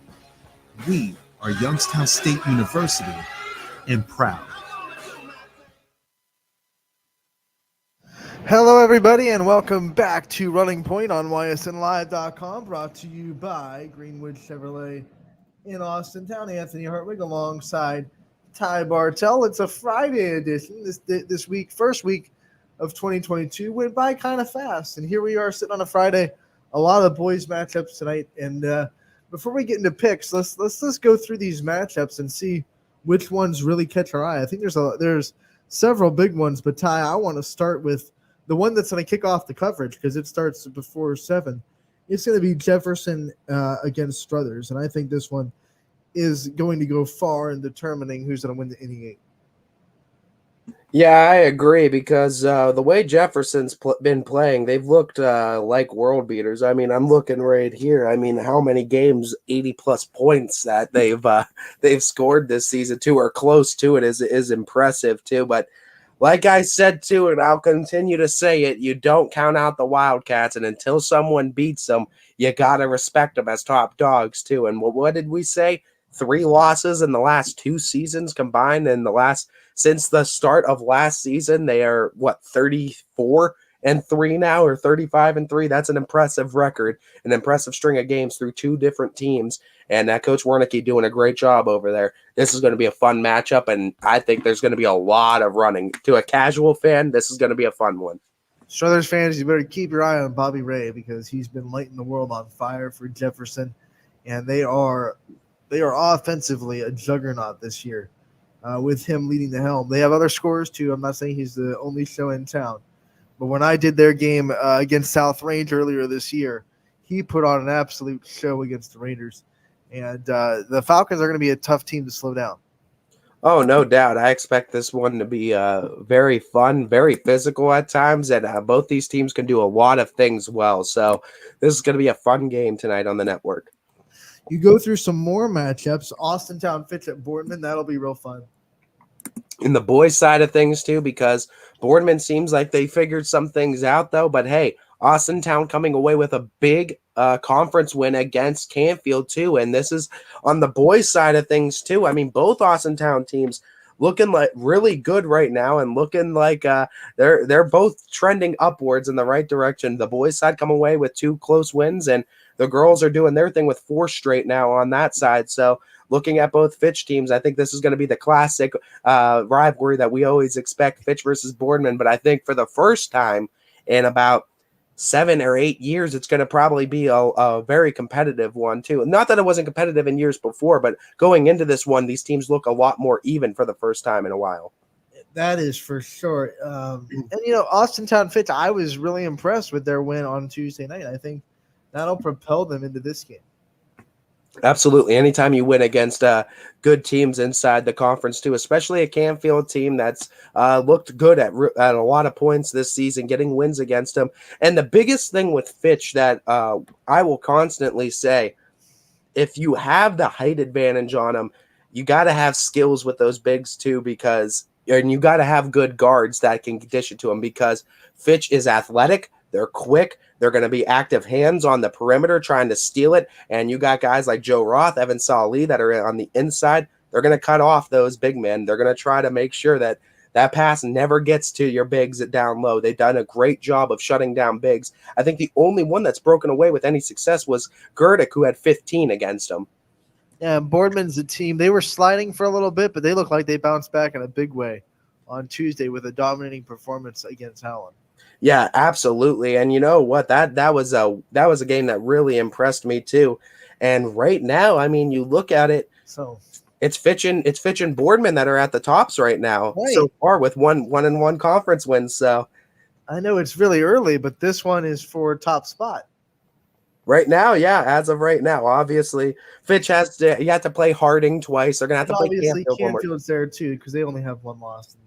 We are Youngstown State University and proud. Hello, everybody, and welcome back to Running Point on ysnlive.com, brought to you by Greenwood Chevrolet in Austintown. Anthony Hartwig alongside Ty Bartell. It's a Friday edition. This week, first week of 2022, went by kind of fast, and here we are sitting on a Friday. A lot of boys matchups tonight, and before we get into picks, let's go through these matchups and see which ones really catch our eye. I think there's several big ones, but Ty, I want to start with the one that's going to kick off the coverage because it starts before 7. It's going to be Jefferson against Struthers, and I think this one is going to go far in determining who's going to win the inning 8. Yeah, I agree because the way Jefferson's been playing, they've looked like world beaters. I mean, I'm looking right here. I mean, how many games, 80-plus points that they've scored this season too, or close to it, is impressive too. But like I said too, and I'll continue to say it, you don't count out the Wildcats, and until someone beats them, you gotta respect them as top dogs too. And what did we say? 3 losses in the last 2 seasons combined. Since the start of last season, they are 34-3 now, or 35-3. That's an impressive record, an impressive string of games through 2 different teams. And Coach Wernicke doing a great job over there. This is going to be a fun matchup, and I think there's going to be a lot of running. To a casual fan, this is going to be a fun one. Struthers fans, you better keep your eye on Bobby Ray because he's been lighting the world on fire for Jefferson, and they are offensively a juggernaut this year. With him leading the helm. They have other scorers too. I'm not saying he's the only show in town. But when I did their game against South Range earlier this year, he put on an absolute show against the Raiders. And the Falcons are going to be a tough team to slow down. Oh, no doubt. I expect this one to be very fun, very physical at times, and both these teams can do a lot of things well. So this is going to be a fun game tonight on the network. You go through some more matchups. Austintown Fitch at Boardman. That'll be real fun. In the boys' side of things, too, because Boardman seems like they figured some things out, though. But, hey, Austintown coming away with a big conference win against Canfield, too. And this is on the boys' side of things, too. I mean, both Austintown teams looking like really good right now and looking like they're both trending upwards in the right direction. The boys' side come away with 2 close wins, and the girls are doing their thing with 4 straight now on that side. So looking at both Fitch teams, I think this is going to be the classic rivalry that we always expect, Fitch versus Boardman. But I think for the first time in about 7 or 8 years, it's going to probably be a very competitive one too. Not that it wasn't competitive in years before, but going into this one, these teams look a lot more even for the first time in a while. That is for sure. And, Austintown Fitch, I was really impressed with their win on Tuesday night. I think that'll propel them into this game. Absolutely. Anytime you win against good teams inside the conference, too, especially a Canfield team that's looked good at a lot of points this season, getting wins against them. And the biggest thing with Fitch that I will constantly say, if you have the height advantage on them, you got to have skills with those bigs, too, and you got to have good guards that can dish it to them because Fitch is athletic. They're quick. They're going to be active hands on the perimeter trying to steal it. And you got guys like Joe Roth, Evan Salih that are on the inside. They're going to cut off those big men. They're going to try to make sure that pass never gets to your bigs down low. They've done a great job of shutting down bigs. I think the only one that's broken away with any success was Gerdick, who had 15 against them. Yeah, Boardman's a team. They were sliding for a little bit, but they look like they bounced back in a big way on Tuesday with a dominating performance against Howland. Yeah, absolutely. And you know what? That was a game that really impressed me too. And right now, I mean, you look at it, so it's Fitch and Boardman that are at the tops right now so far with one conference win. So I know it's really early, but this one is for top spot. Right now, yeah, as of right now, obviously, Fitch has to play Harding twice. They're gonna have to play Canfield. Canfield's there too because they only have 1 loss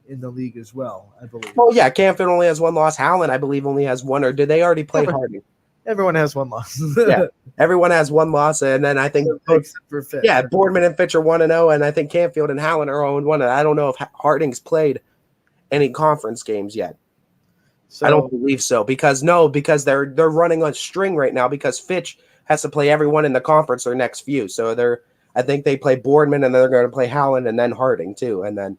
in the league as well, I believe. Oh yeah, Canfield only has 1 loss. Howland, I believe, only has 1. Or did they already play Harding? Everyone has 1 loss. Yeah, everyone has 1 loss, and then I think Boardman and Fitch are 1-0, and I think Canfield and Howland are 0-1. And I don't know if Harding's played any conference games yet. I don't believe so because they're running on string right now because Fitch has to play everyone in the conference their next few. So I think they play Boardman and they're going to play Howland and then Harding too, and then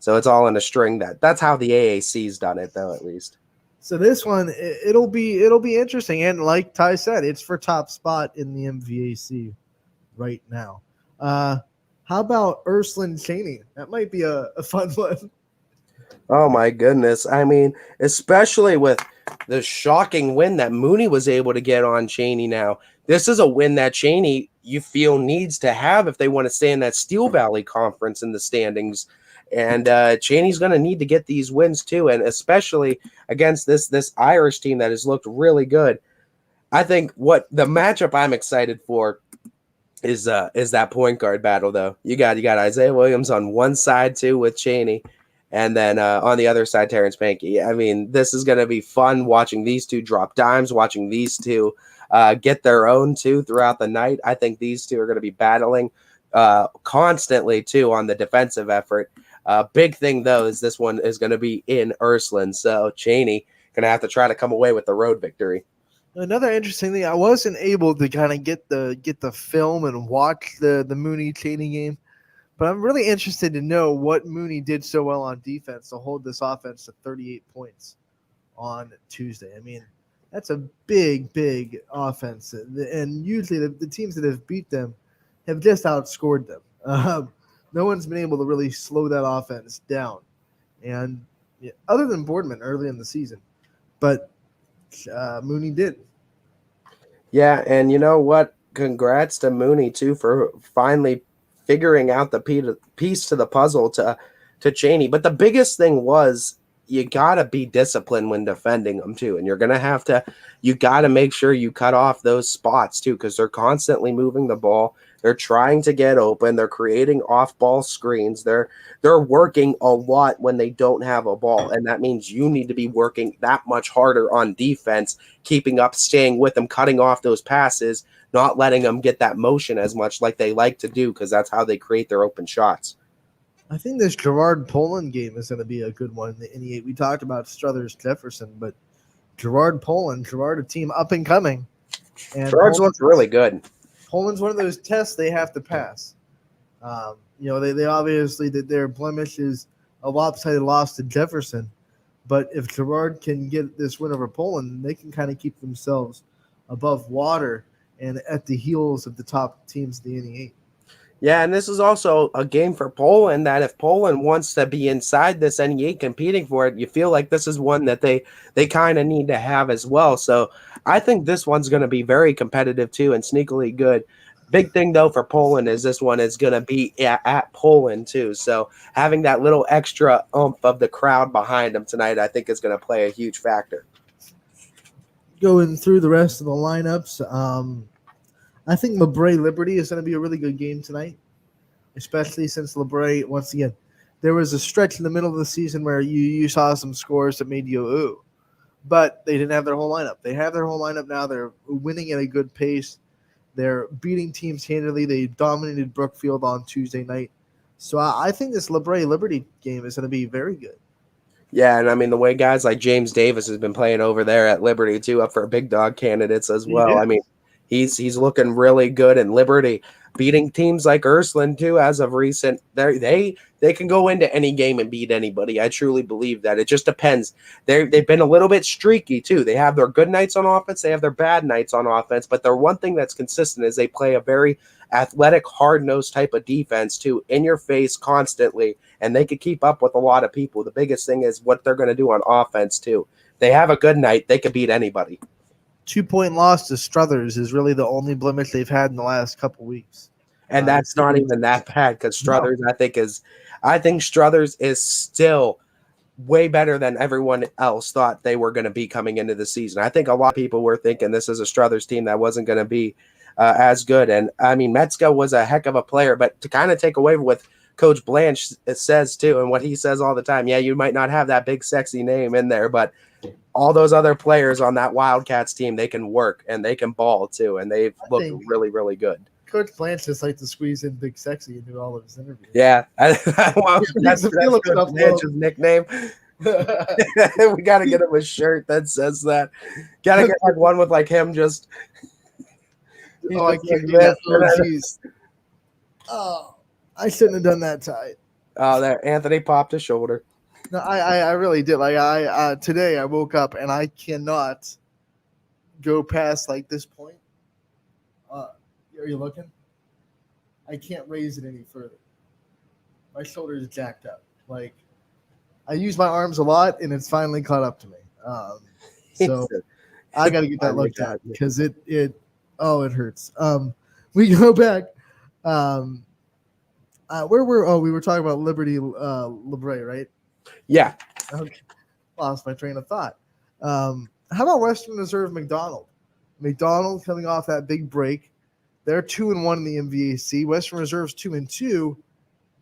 So it's all in a string. That's how the AAC's done it, though, at least. So this one, it'll be interesting, and like Ty said, it's for top spot in the MVAC right now. How about Ursuline Cheney? That might be a fun one. Oh my goodness! I mean, especially with the shocking win that Mooney was able to get on Cheney. Now, this is a win that Cheney you feel needs to have if they want to stay in that Steel Valley Conference in the standings. And Cheney's going to need to get these wins too, and especially against this Irish team that has looked really good. I think what the matchup I'm excited for is that point guard battle, though. You got Isaiah Williams on one side too with Cheney, and then on the other side Terrence Pankey. I mean, this is going to be fun watching these two drop dimes, watching these two get their own too throughout the night. I think these two are going to be battling constantly too on the defensive effort. Big thing, though, is this one is going to be in Ursuline, so Cheney going to have to try to come away with the road victory. Another interesting thing, I wasn't able to kind of get the film and watch the Mooney Cheney game, but I'm really interested to know what Mooney did so well on defense to hold this offense to 38 points on Tuesday. I mean, that's a big offense, and usually the teams that have beat them have just outscored them. No one's been able to really slow that offense down, and other than Boardman early in the season, but Mooney did. Yeah, and you know what? Congrats to Mooney too for finally figuring out the piece to the puzzle to Cheney. But the biggest thing was you gotta be disciplined when defending them too, and you gotta make sure you cut off those spots too, because they're constantly moving the ball. They're trying to get open. They're creating off-ball screens. They're working a lot when they don't have a ball, and that means you need to be working that much harder on defense, keeping up, staying with them, cutting off those passes, not letting them get that motion as much like they like to do, because that's how they create their open shots. I think this Gerard Poland game is going to be a good one in the 8. We talked about Struthers Jefferson, but Gerard, a team up and coming. And Gerard's looked really good. Poland's one of those tests they have to pass. They obviously that their blemish is a lopsided loss to Jefferson, but if Gerard can get this win over Poland, they can kind of keep themselves above water and at the heels of the top teams of the NE8. Yeah, and this is also a game for Poland that if Poland wants to be inside this NE8 competing for it, you feel like this is one that they kind of need to have as well. So I think this one's going to be very competitive too and sneakily good. Big thing, though, for Poland is this one is going to be at Poland too. So having that little extra oomph of the crowd behind them tonight, I think is going to play a huge factor. Going through the rest of the lineups, I think LeBray Liberty is going to be a really good game tonight, especially since LeBray, once again, there was a stretch in the middle of the season where you saw some scores that made you ooh, but they didn't have their whole lineup. They have their whole lineup now. They're winning at a good pace. They're beating teams handily. They dominated Brookfield on Tuesday night. So I think this LeBray Liberty game is going to be very good. Yeah, and I mean, the way guys like James Davis has been playing over there at Liberty too, up for big dog candidates as well. Yeah. I mean, he's looking really good in Liberty, beating teams like Ursuline too as of recent. They can go into any game and beat anybody. I truly believe that. It just depends. They've been a little bit streaky too. They have their good nights on offense. They have their bad nights on offense. But their one thing that's consistent is they play a very athletic, hard-nosed type of defense too, in your face constantly, and they could keep up with a lot of people. The biggest thing is what they're going to do on offense too. They have a good night. They could beat anybody. 2-point loss to Struthers is really the only blemish they've had in the last couple weeks. And that's not even that bad because Struthers, I think Struthers is still way better than everyone else thought they were going to be coming into the season. I think a lot of people were thinking this is a Struthers team that wasn't going to be as good. And I mean, Metzger was a heck of a player, but to kind of take away what Coach Blanche says too, and what he says all the time, yeah, you might not have that big sexy name in there, but all those other players on that Wildcats team, they can work and they can ball too, and they've looked really, really good. Coach Blanche just likes to squeeze in Big Sexy into all of his interviews. Yeah, that's Coach Blanche's nickname. We got to get him a shirt that says that. Got to get like one with like him just. I can't do that. Oh, I shouldn't have done that, Ty. Oh, there, Anthony popped his shoulder. No, I really did. Like today I woke up and I cannot go past like this point. Are you looking? I can't raise it any further. My shoulder is jacked up. Like I use my arms a lot, and it's finally caught up to me. So I got to get that looked at because it hurts. We go back. Where were we were talking about Liberty LeBray, right? Yeah. Okay. Lost my train of thought. How about Western Reserve McDonald? McDonald coming off that big break. They're 2-1 in the MVAC. Western Reserve's 2-2.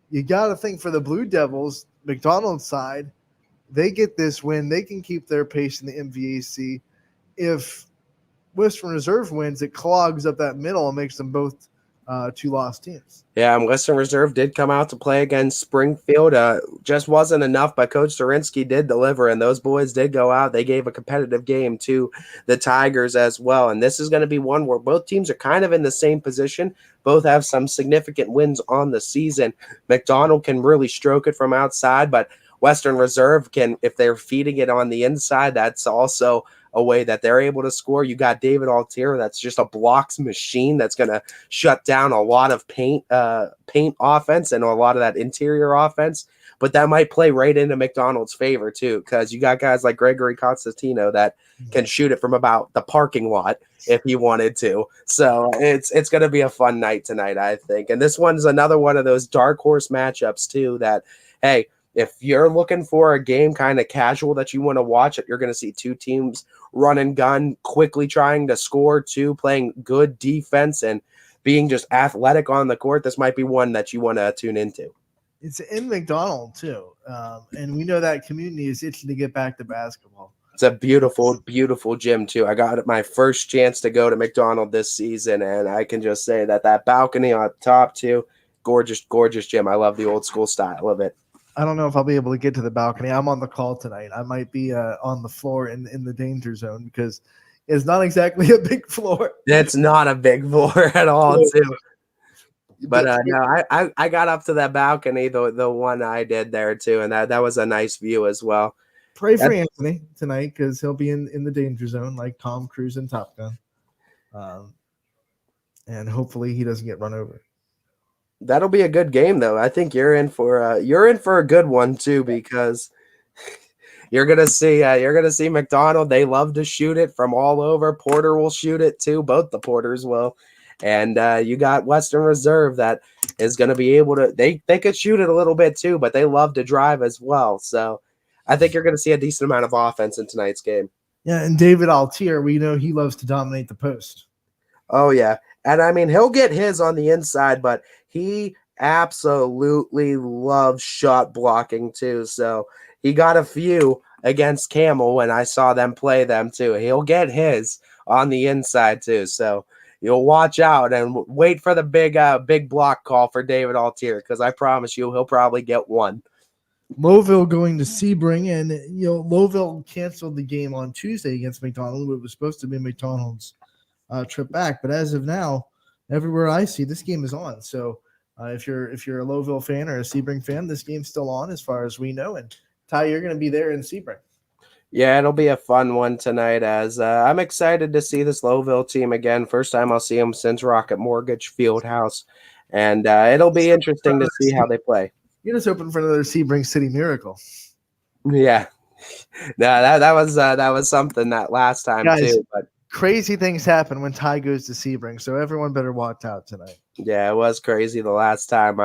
You got to think for the Blue Devils, McDonald's side, they get this win. They can keep their pace in the MVAC. If Western Reserve wins, it clogs up that middle and makes them both 2 lost teams. Yeah, Western Reserve did come out to play against Springfield. Just wasn't enough, but Coach Zorinsky did deliver, and those boys did go out. They gave a competitive game to the Tigers as well. And this is going to be one where both teams are kind of in the same position. Both have some significant wins on the season. McDonald can really stroke it from outside, but Western Reserve can, if they're feeding it on the inside, that's also a way that they're able to score. You got David Altier, that's just a blocks machine that's going to shut down a lot of paint offense and a lot of that interior offense. But that might play right into McDonald's favor too, because you got guys like Gregory Constantino that can shoot it from about the parking lot if he wanted to. So it's going to be a fun night tonight, I think. And this one's another one of those dark horse matchups too that, hey, if you're looking for a game kind of casual that you want to watch, you're going to see 2 teams run and gun, quickly trying to score, 2 playing good defense and being just athletic on the court. This might be one that you want to tune into. It's in McDonald too, and we know that community is itching to get back to basketball. It's a beautiful, beautiful gym too. I got my first chance to go to McDonald this season, and I can just say that balcony on top too, gorgeous, gorgeous gym. I love the old school style of it. I don't know if I'll be able to get to the balcony. I'm on the call tonight. I might be on the floor in the danger zone because it's not exactly a big floor. It's not a big floor at all, too. But no, I got up to that balcony, the one I did there too, and that was a nice view as well. Pray for Anthony tonight because he'll be in the danger zone like Tom Cruise in Top Gun, and hopefully he doesn't get run over. That'll be a good game, though. I think you're in for a good one too, because you're gonna see McDonald. They love to shoot it from all over. Porter will shoot it too. Both the Porters will, and you got Western Reserve that is going to be able to. They could shoot it a little bit too, but they love to drive as well. So I think you're going to see a decent amount of offense in tonight's game. Yeah, and David Altier, we know he loves to dominate the post. Oh yeah, and I mean he'll get his on the inside, but he absolutely loves shot blocking too. So he got a few against Camel when I saw them play them too. He'll get his on the inside too. So you'll watch out and wait for the big block call for David Altier, because I promise you he'll probably get one. Lowville going to Sebring, and Lowville canceled the game on Tuesday against McDonald. It was supposed to be McDonald's trip back, but as of now, everywhere I see, this game is on. So if you're a Lowville fan or a Sebring fan, this game's still on as far as we know. And Ty, you're going to be there in Sebring. Yeah, it'll be a fun one tonight, as I'm excited to see this Lowville team again. First time I'll see them since Rocket Mortgage Fieldhouse, and it'll be interesting to see how they play. You're just hoping for another Sebring City miracle. Yeah, no, that was something that last time, guys, too. But crazy things happen when Ty goes to Sebring, so everyone better watch out tonight. Yeah, it was crazy the last time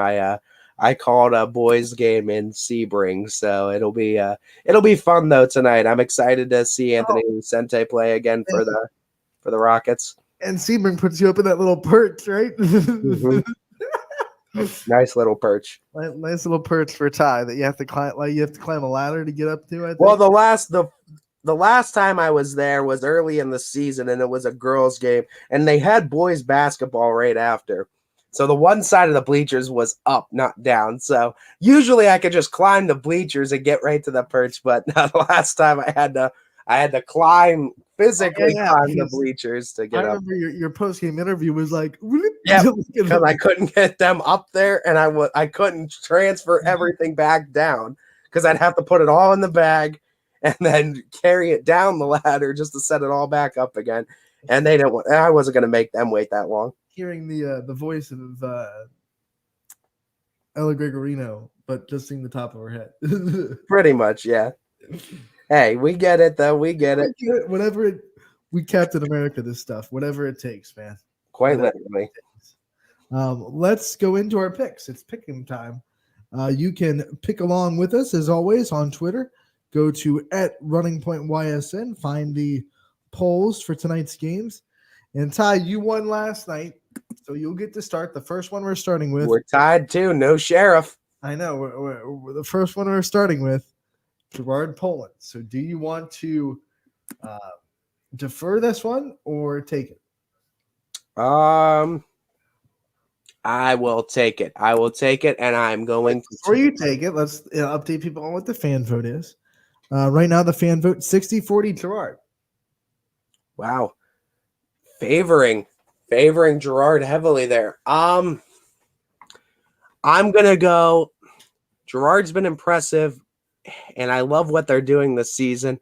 I called a boys game in Sebring, so it'll be fun though tonight. I'm excited to see Anthony Vicente play again for the Rockets. And Sebring puts you up in that little perch, right? Mm-hmm. Nice little perch. Nice little perch for Ty that you have to climb. Like you have to climb a ladder to get up to. I think. Well, the last time I was there was early in the season, and it was a girls' game, and they had boys basketball right after. So the one side of the bleachers was up, not down. So usually I could just climb the bleachers and get right to the perch, but the last time I I had to climb physically climb the because bleachers to I get up. remember your post game interview was like, Yeah, because I couldn't get them up there, and I couldn't transfer everything back down because I'd have to put it all in the bag and then carry it down the ladder just to set it all back up again. And they didn't want. I wasn't going to make them wait that long. hearing the voice of Ella Gregorino, but just seeing the top of her head. Pretty much, yeah. Hey, we get it though. We get it. We Captain America this stuff. Whatever it takes, man. Quite Whatever literally. Let's go into our picks. It's picking time. You can pick along with us as always on Twitter. Go to @RunningPointYSN. Find the polls for tonight's games. And Ty, you won last night, so you'll get to start. The first one we're starting with. We're tied too. No sheriff. I know. We're the first one we're starting with, Gerard Poland. So do you want to defer this one or take it? I will take it. I will take it, and I'm going to. Before you take it, let's update people on what the fan vote is. Right now, the fan vote 60-40 Gerard. Wow. Favoring Gerard heavily there. I'm gonna go. Gerard's been impressive, and I love what they're doing this season.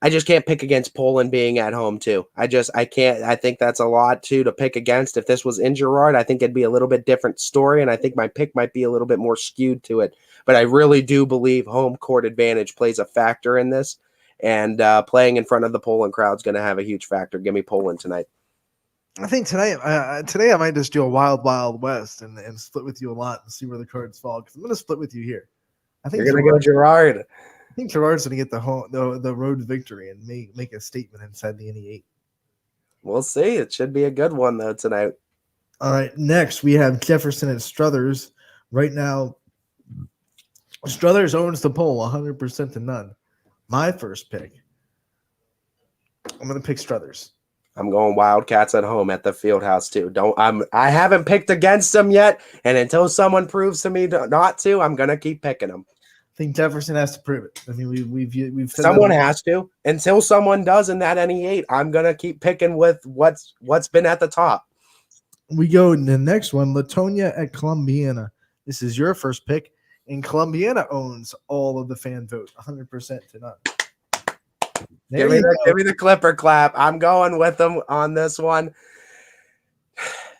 I just can't pick against Poland being at home too. I can't. I think that's a lot too to pick against. If this was in Gerard, I think it'd be a little bit different story, and I think my pick might be a little bit more skewed to it. But I really do believe home court advantage plays a factor in this, and playing in front of the Poland crowd is going to have a huge factor. Give me Poland tonight. I think today I might just do a wild west and split with you a lot and see where the cards fall, because I'm going to split with you here. I think You're going to go Gerard. I think Gerard's going to get the road victory and make a statement inside the NE8. We'll see. It should be a good one though tonight. All right, next we have Jefferson and Struthers. Right now, Struthers owns the poll 100% to none. My first pick, I'm going to pick Struthers. I'm going Wildcats at home at the Fieldhouse too. I haven't picked against them yet, and until someone proves to me not to, I'm gonna keep picking them. I think Jefferson has to prove it. I mean, we've someone has to. Until someone does in that NE8, I'm gonna keep picking with what's been at the top. We go in the next one, Latonia at Columbiana. This is your first pick, and Columbiana owns all of the fan vote, 100% to none. Give me the Clipper clap. I'm going with them on this one.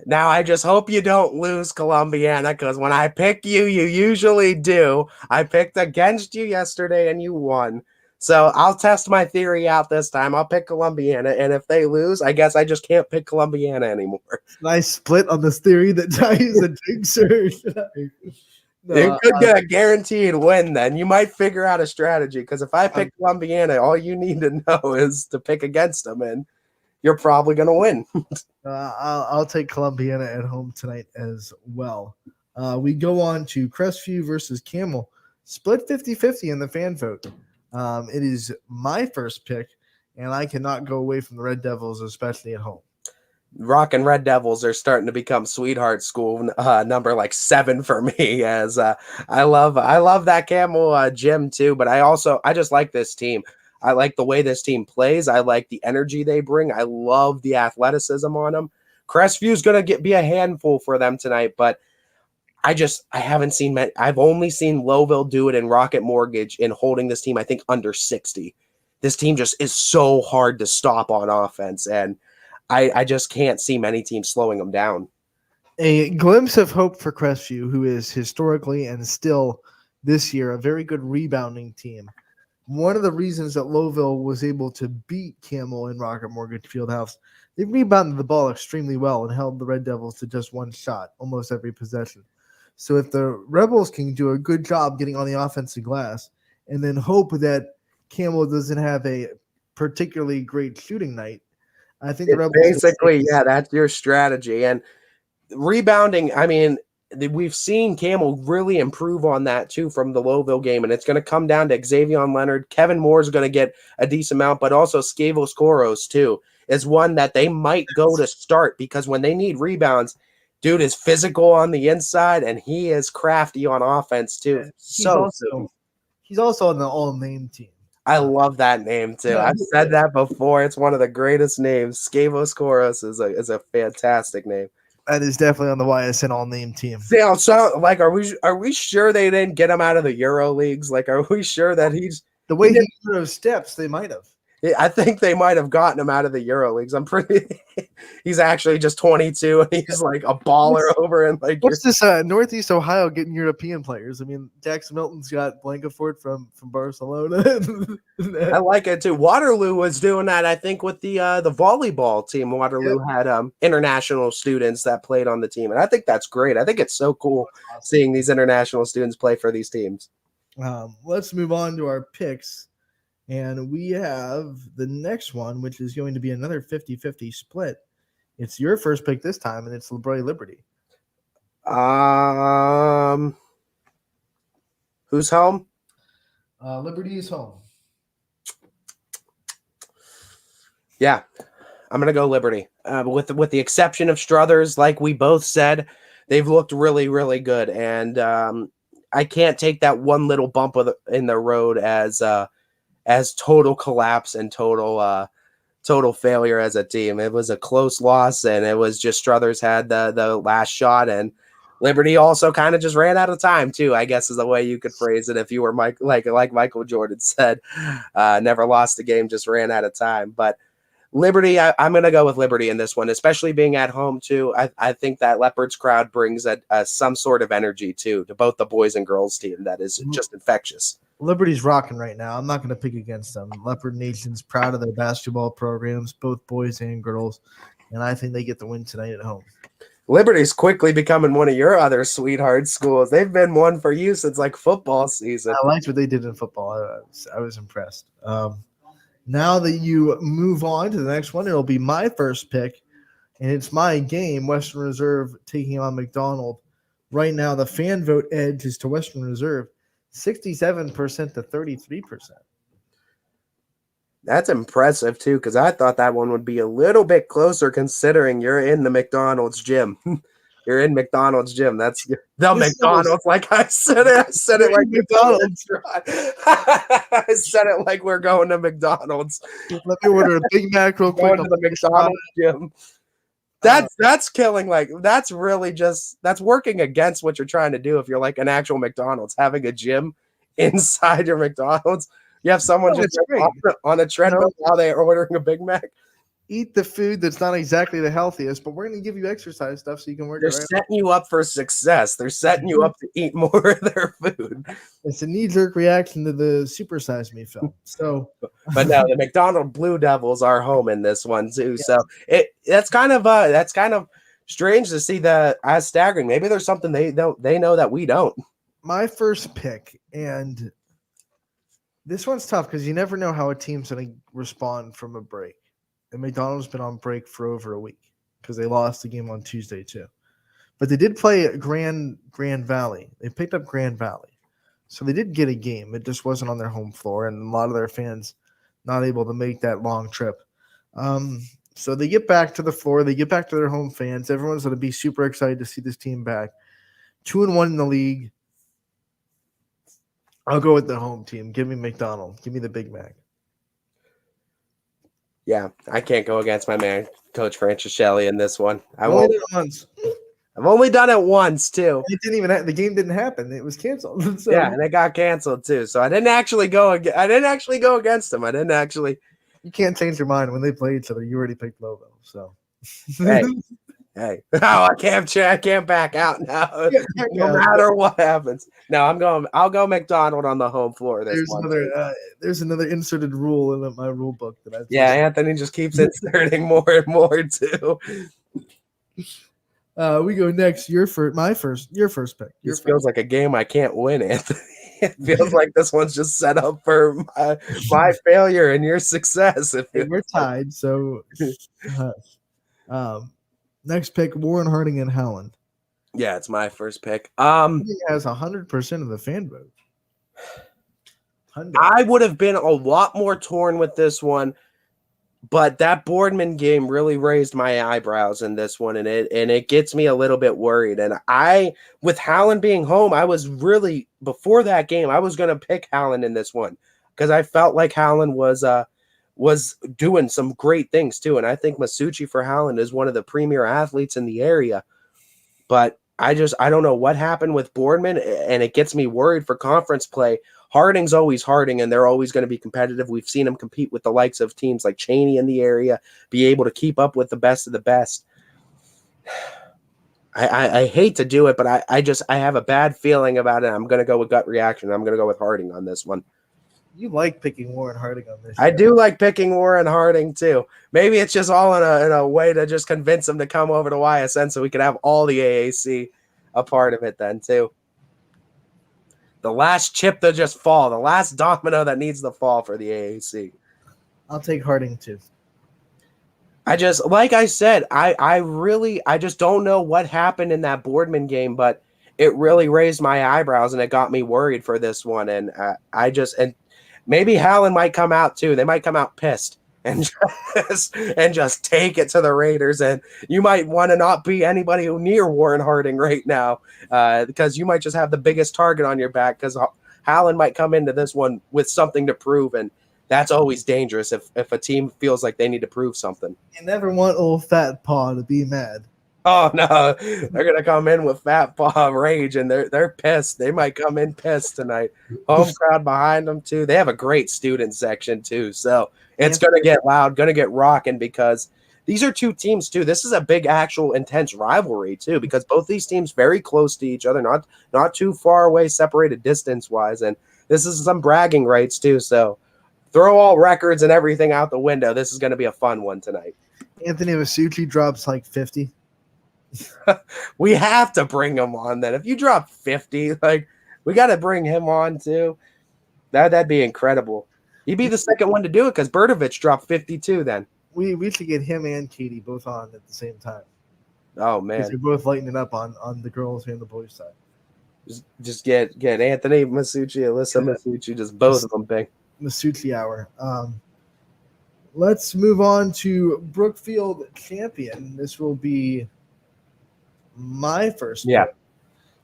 Now, I just hope you don't lose, Columbiana, because when I pick you, you usually do. I picked against you yesterday, and you won. So I'll test my theory out this time. I'll pick Columbiana, and if they lose, I guess I just can't pick Columbiana anymore. Nice split on this theory that Ty is a jinxer. You could get a guaranteed win then. You might figure out a strategy, because if I pick Columbiana, all you need to know is to pick against them, and you're probably going to win. I'll take Columbiana at home tonight as well. We go on to Crestview versus Camel. Split 50-50 in the fan vote. It is my first pick, and I cannot go away from the Red Devils, especially at home. Rockin' Red Devils are starting to become sweetheart school number like 7 for me, as I love that Camel gym too, but I just like this team. I like the way this team plays. I like the energy they bring. I love the athleticism on them. Crestview is going to be a handful for them tonight, but I haven't seen many. I've only seen Lowville do it in Rocket Mortgage in holding this team, I think, under 60. This team just is so hard to stop on offense, and I just can't see many teams slowing them down. A glimpse of hope for Crestview, who is historically and still this year a very good rebounding team. One of the reasons that Lowville was able to beat Camel in Rocket Mortgage Fieldhouse, they rebounded the ball extremely well and held the Red Devils to just one shot almost every possession. So if the Rebels can do a good job getting on the offensive glass and then hope that Camel doesn't have a particularly great shooting night, I think the Rebels basically, yeah, that's your strategy. And rebounding, I mean, we've seen Camel really improve on that too from the Lowville game, and it's going to come down to Xavier Leonard. Kevin Moore's going to get a decent amount, but also Scavos Koros too is one that they might go to start, because when they need rebounds, dude is physical on the inside and he is crafty on offense too. He's also on the all-name team. I love that name too. I've said that before. It's one of the greatest names. Scavos Koros is a fantastic name. That is definitely on the YSN all name team. Yeah, so like, are we sure they didn't get him out of the Euro leagues? Like, are we sure that the way he did those steps? They might have. I think they might have gotten him out of the Euro leagues. I'm pretty. He's actually just 22, and he's like a baller over in like. What's this? Northeast Ohio getting European players. I mean, Jackson Milton's got Blankafort from Barcelona. I like it too. Waterloo was doing that, I think, with the volleyball team. Waterloo had international students that played on the team, and I think that's great. I think it's so cool seeing these international students play for these teams. Let's move on to our picks. And we have the next one, which is going to be another 50-50 split. It's your first pick this time, and it's LeBroy Liberty. Who's home? Liberty is home. Yeah, I'm gonna go Liberty. With the exception of Struthers, like we both said, they've looked really, really good, and I can't take that one little bump in the road as total collapse and total failure as a team. It was a close loss, and it was just Struthers had the last shot, and Liberty also kind of just ran out of time too, I guess is the way you could phrase it if you were like Michael Jordan said, never lost a game, just ran out of time. But Liberty, I'm going to go with Liberty in this one, especially being at home too. I think that Leopards crowd brings some sort of energy too to both the boys and girls team that is just infectious. Liberty's rocking right now. I'm not going to pick against them. Leopard Nation's proud of their basketball programs, both boys and girls, and I think they get the win tonight at home. Liberty's quickly becoming one of your other sweetheart schools. They've been one for you since like football season. I liked what they did in football. I was impressed. Now that you move on to the next one, it'll be my first pick, and it's my game, Western Reserve taking on McDonald. Right now, the fan vote edge is to Western Reserve, 67% to 33%. That's impressive too, because I thought that one would be a little bit closer considering you're in the McDonald's gym. You're in McDonald's gym. That's the McDonald's. Like I said it like McDonald's. I said it like we're going to McDonald's. Let me order a Big Mac real quick. Going to the McDonald's gym. That's killing. Like that's really that's working against what you're trying to do. If you're like an actual McDonald's, having a gym inside your McDonald's, you have someone just on a treadmill while they're ordering a Big Mac. Eat the food that's not exactly the healthiest, but we're going to give you exercise stuff so you can work. They're setting you up for success. They're setting you up to eat more of their food. It's a knee-jerk reaction to the Super Size Me film. So, but no, the McDonald Blue Devils are home in this one too. Yeah. So that's kind of strange to see that as staggering. Maybe there's something they know that we don't. My first pick, and this one's tough because you never know how a team's going to respond from a break. And McDonald's been on break for over a week because they lost the game on Tuesday too. But they did play Grand Valley. They picked up Grand Valley. So they did get a game. It just wasn't on their home floor, and a lot of their fans not able to make that long trip. So they get back to the floor. They get back to their home fans. Everyone's going to be super excited to see this team back. 2-1 in the league. I'll go with the home team. Give me McDonald. Give me the Big Mac. Yeah, I can't go against my man, Coach Franciscelli, in this one. I've only done it once. I've only done it once too. It didn't even. The game didn't happen. It was canceled. So. Yeah, and it got canceled too. So I didn't actually go against them. I didn't actually. You can't change your mind when they play each other. You already picked Lobo. So. Hey. Oh, I can't back out now. No matter what happens. No, I'll go McDonald on the home floor. There's another inserted rule in my rule book that I've. Yeah, Anthony just keeps inserting more and more too. We go next. Your first pick. This feels like a game I can't win, Anthony. It feels like this one's just set up for my failure and your success. We're tied, so. Next pick, Warren Harding and Howland. Yeah, it's my first pick. He has 100% of the fan vote. 100. I would have been a lot more torn with this one, but that Boardman game really raised my eyebrows in this one, and it gets me a little bit worried. And with Howland being home, I was really before that game, I was going to pick Howland in this one. because I felt like Howland was doing some great things too. And I think Masucci for Howland is one of the premier athletes in the area. But I don't know what happened with Boardman, and it gets me worried for conference play. Harding's always Harding, and they're always going to be competitive. We've seen them compete with the likes of teams like Cheney in the area, be able to keep up with the best of the best. I hate to do it, but I have a bad feeling about it. I'm going to go with gut reaction. I'm going to go with Harding on this one. You like picking Warren Harding on this. I do like picking Warren Harding too. Maybe it's just all in a way to just convince him to come over to YSN so we can have all the AAC a part of it then too. The last chip to just fall, the last domino that needs to fall for the AAC. I'll take Harding too. Like I said, I just don't know what happened in that Boardman game, but it really raised my eyebrows and it got me worried for this one. And and maybe Howland might come out too. They might come out pissed and just take it to the Raiders. And you might want to not be anybody near Warren Harding right now because you might just have the biggest target on your back because Howland might come into this one with something to prove. And that's always dangerous if a team feels like they need to prove something. You never want old Fat Paw to be mad. Oh no, they're gonna come in with Fat Paw rage, and they're pissed. They might come in pissed tonight. Home crowd behind them too. They have a great student section too, so it's gonna get loud, gonna get rocking because these are two teams too. This is a big, actual, intense rivalry too because both these teams very close to each other, not too far away, separated distance wise, and this is some bragging rights too. So throw all records and everything out the window. This is gonna be a fun one tonight. Anthony Masucci drops like 50. We have to bring him on then. If you drop 50, like we got to bring him on too. That'd be incredible. He'd be the second one to do it because Berdovich dropped 52 then. We should get him and Katie both on at the same time. Oh man, they're both lighting up on the girls and the boys side. Just get Anthony Masucci, Alyssa Masucci, just both of them big. Masucci hour. Let's move on to Brookfield champion. This will be my first vote.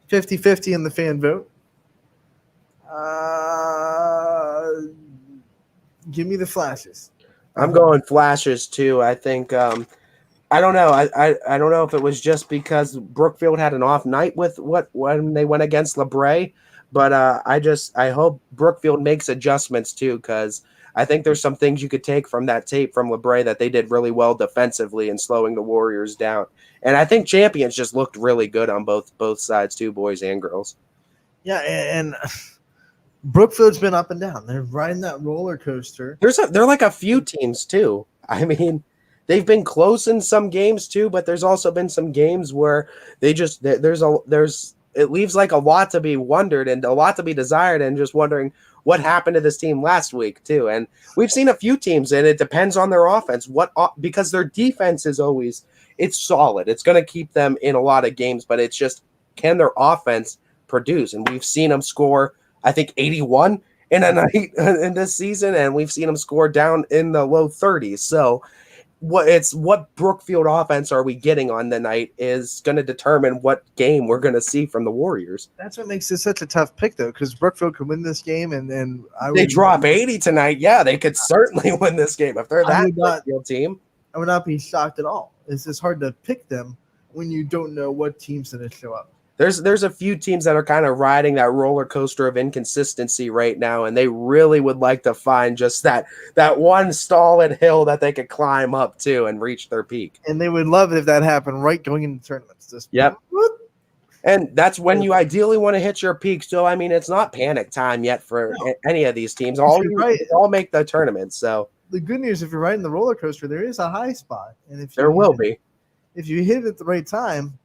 50-50 in the fan vote. Give me the flashes. I'm going flashes too. I think I don't know. I don't know if it was just because Brookfield had an off night with when they went against LeBray, but I hope Brookfield makes adjustments too because I think there's some things you could take from that tape from LeBray that they did really well defensively in slowing the Warriors down. And I think champions just looked really good on both sides too, boys and girls. Yeah, and Brookfield's been up and down. They're riding that roller coaster. They're like a few teams too. I mean, they've been close in some games too, but there's also been some games where they just it leaves like a lot to be wondered and a lot to be desired and just wondering what happened to this team last week too. And we've seen a few teams and it depends on their offense because their defense is always it's solid. It's going to keep them in a lot of games, but it's just can their offense produce? And we've seen them score, I think 81 in a night in this season, and we've seen them score down in the low 30s. So what Brookfield offense are we getting on the night is going to determine what game we're going to see from the Warriors. That's what makes this such a tough pick, though, because Brookfield could win this game, and they drop 80 tonight. Yeah, they could certainly win this game if they're that Brookfield team. I would not be shocked at all. It's just hard to pick them when you don't know what team's going to show up. There's a few teams that are kind of riding that roller coaster of inconsistency right now, and they really would like to find just that one solid hill that they could climb up to and reach their peak. And they would love it if that happened right going into tournaments. Yep. And that's when you ideally want to hit your peak. So, I mean, it's not panic time yet for any of these teams. All make the tournament. So the good news, if you're riding the roller coaster, there is a high spot, and if there will be, if you hit it at the right time,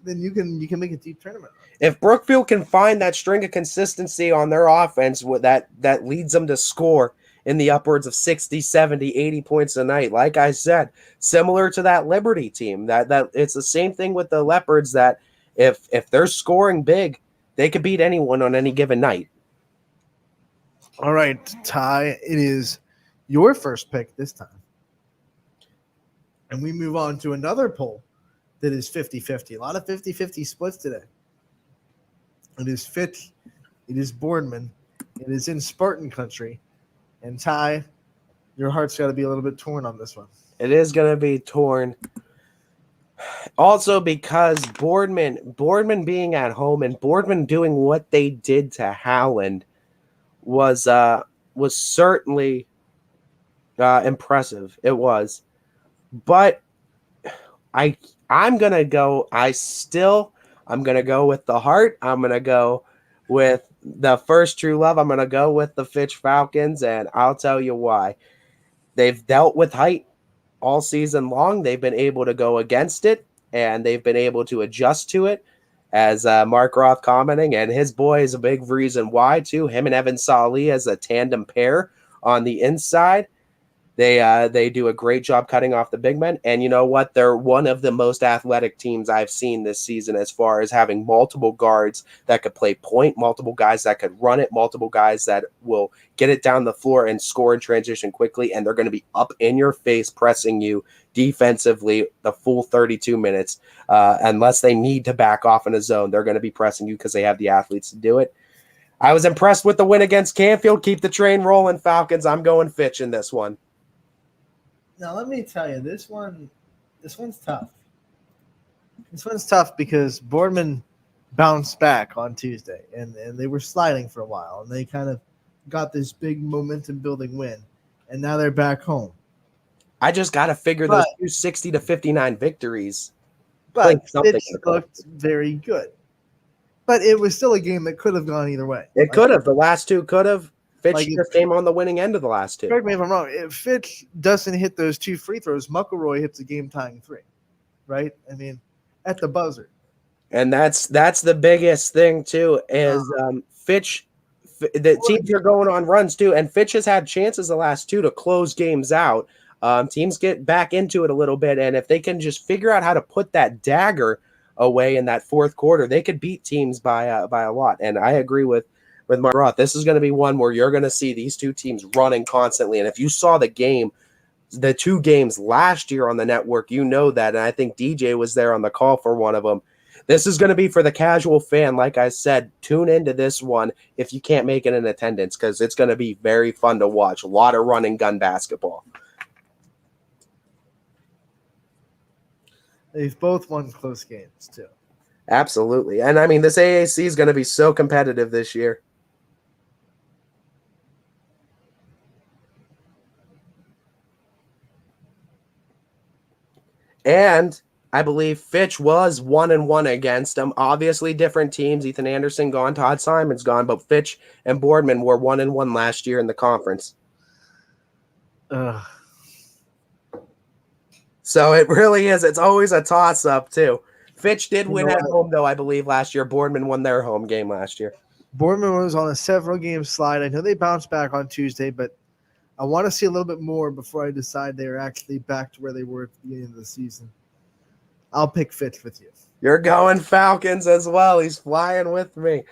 then you can make a deep tournament. If Brookfield can find that string of consistency on their offense that leads them to score in the upwards of 60, 70, 80 points a night, like I said, similar to that Liberty team, that it's the same thing with the Leopards, that if they're scoring big, they could beat anyone on any given night. All right, Ty, it is your first pick this time. And we move on to another poll that is 50-50. A lot of 50-50 splits today. It is Fitch. It is Boardman. It is in Spartan country. And Ty, your heart's got to be a little bit torn on this one. It is going to be torn. Also because Boardman being at home and Boardman doing what they did to Howland was certainly impressive. It was. But I'm going to go with the heart. I'm going to go with the first true love. I'm going to go with the Fitch Falcons, and I'll tell you why. They've dealt with height all season long. They've been able to go against it, and they've been able to adjust to it, as Mark Roth commenting, and his boy is a big reason why, too. Him and Evan Salih as a tandem pair on the inside. They do a great job cutting off the big men. And you know what? They're one of the most athletic teams I've seen this season as far as having multiple guards that could play point, multiple guys that could run it, multiple guys that will get it down the floor and score in transition quickly. And they're going to be up in your face pressing you defensively the full 32 minutes. Unless they need to back off in a zone, they're going to be pressing you because they have the athletes to do it. I was impressed with the win against Canfield. Keep the train rolling, Falcons. I'm going Fitch in this one. Now, let me tell you, this one's tough. This one's tough because Boardman bounced back on Tuesday, and they were sliding for a while, and they kind of got this big momentum-building win, and now they're back home. I just got to figure those 60-59 victories. But Fitch looked very good. But it was still a game that could have gone either way. It could have. The last two could have. Fitch just came on the winning end of the last two. Correct me if I'm wrong. If Fitch doesn't hit those 2 free throws, Muckleroy hits a game-tying 3, right? I mean, at the buzzer. And that's the biggest thing, too, is Fitch – the teams are going on runs, too, and Fitch has had chances the last 2 to close games out. Teams get back into it a little bit, and if they can just figure out how to put that dagger away in that fourth quarter, they could beat teams by a lot. And I agree with Mark Roth. This is going to be one where you're going to see these two teams running constantly. And if you saw the 2 games last year on the network, you know that. And I think DJ was there on the call for one of them. This is going to be for the casual fan. Like I said, tune into this one if you can't make it in attendance, because it's going to be very fun to watch. A lot of run and gun basketball. They've both won close games, too. Absolutely. And, I mean, this AAC is going to be so competitive this year. And I believe Fitch was 1-1 against them. Obviously, different teams. Ethan Anderson gone, Todd Simon's gone, but Fitch and Boardman were 1-1 last year in the conference. So it really is. It's always a toss-up, too. Fitch did win at home, though, I believe, last year. Boardman won their home game last year. Boardman was on a several-game slide. I know they bounced back on Tuesday, but I want to see a little bit more before I decide they are actually back to where they were at the beginning of the season. I'll pick Fitch with you. You're going Falcons as well. He's flying with me.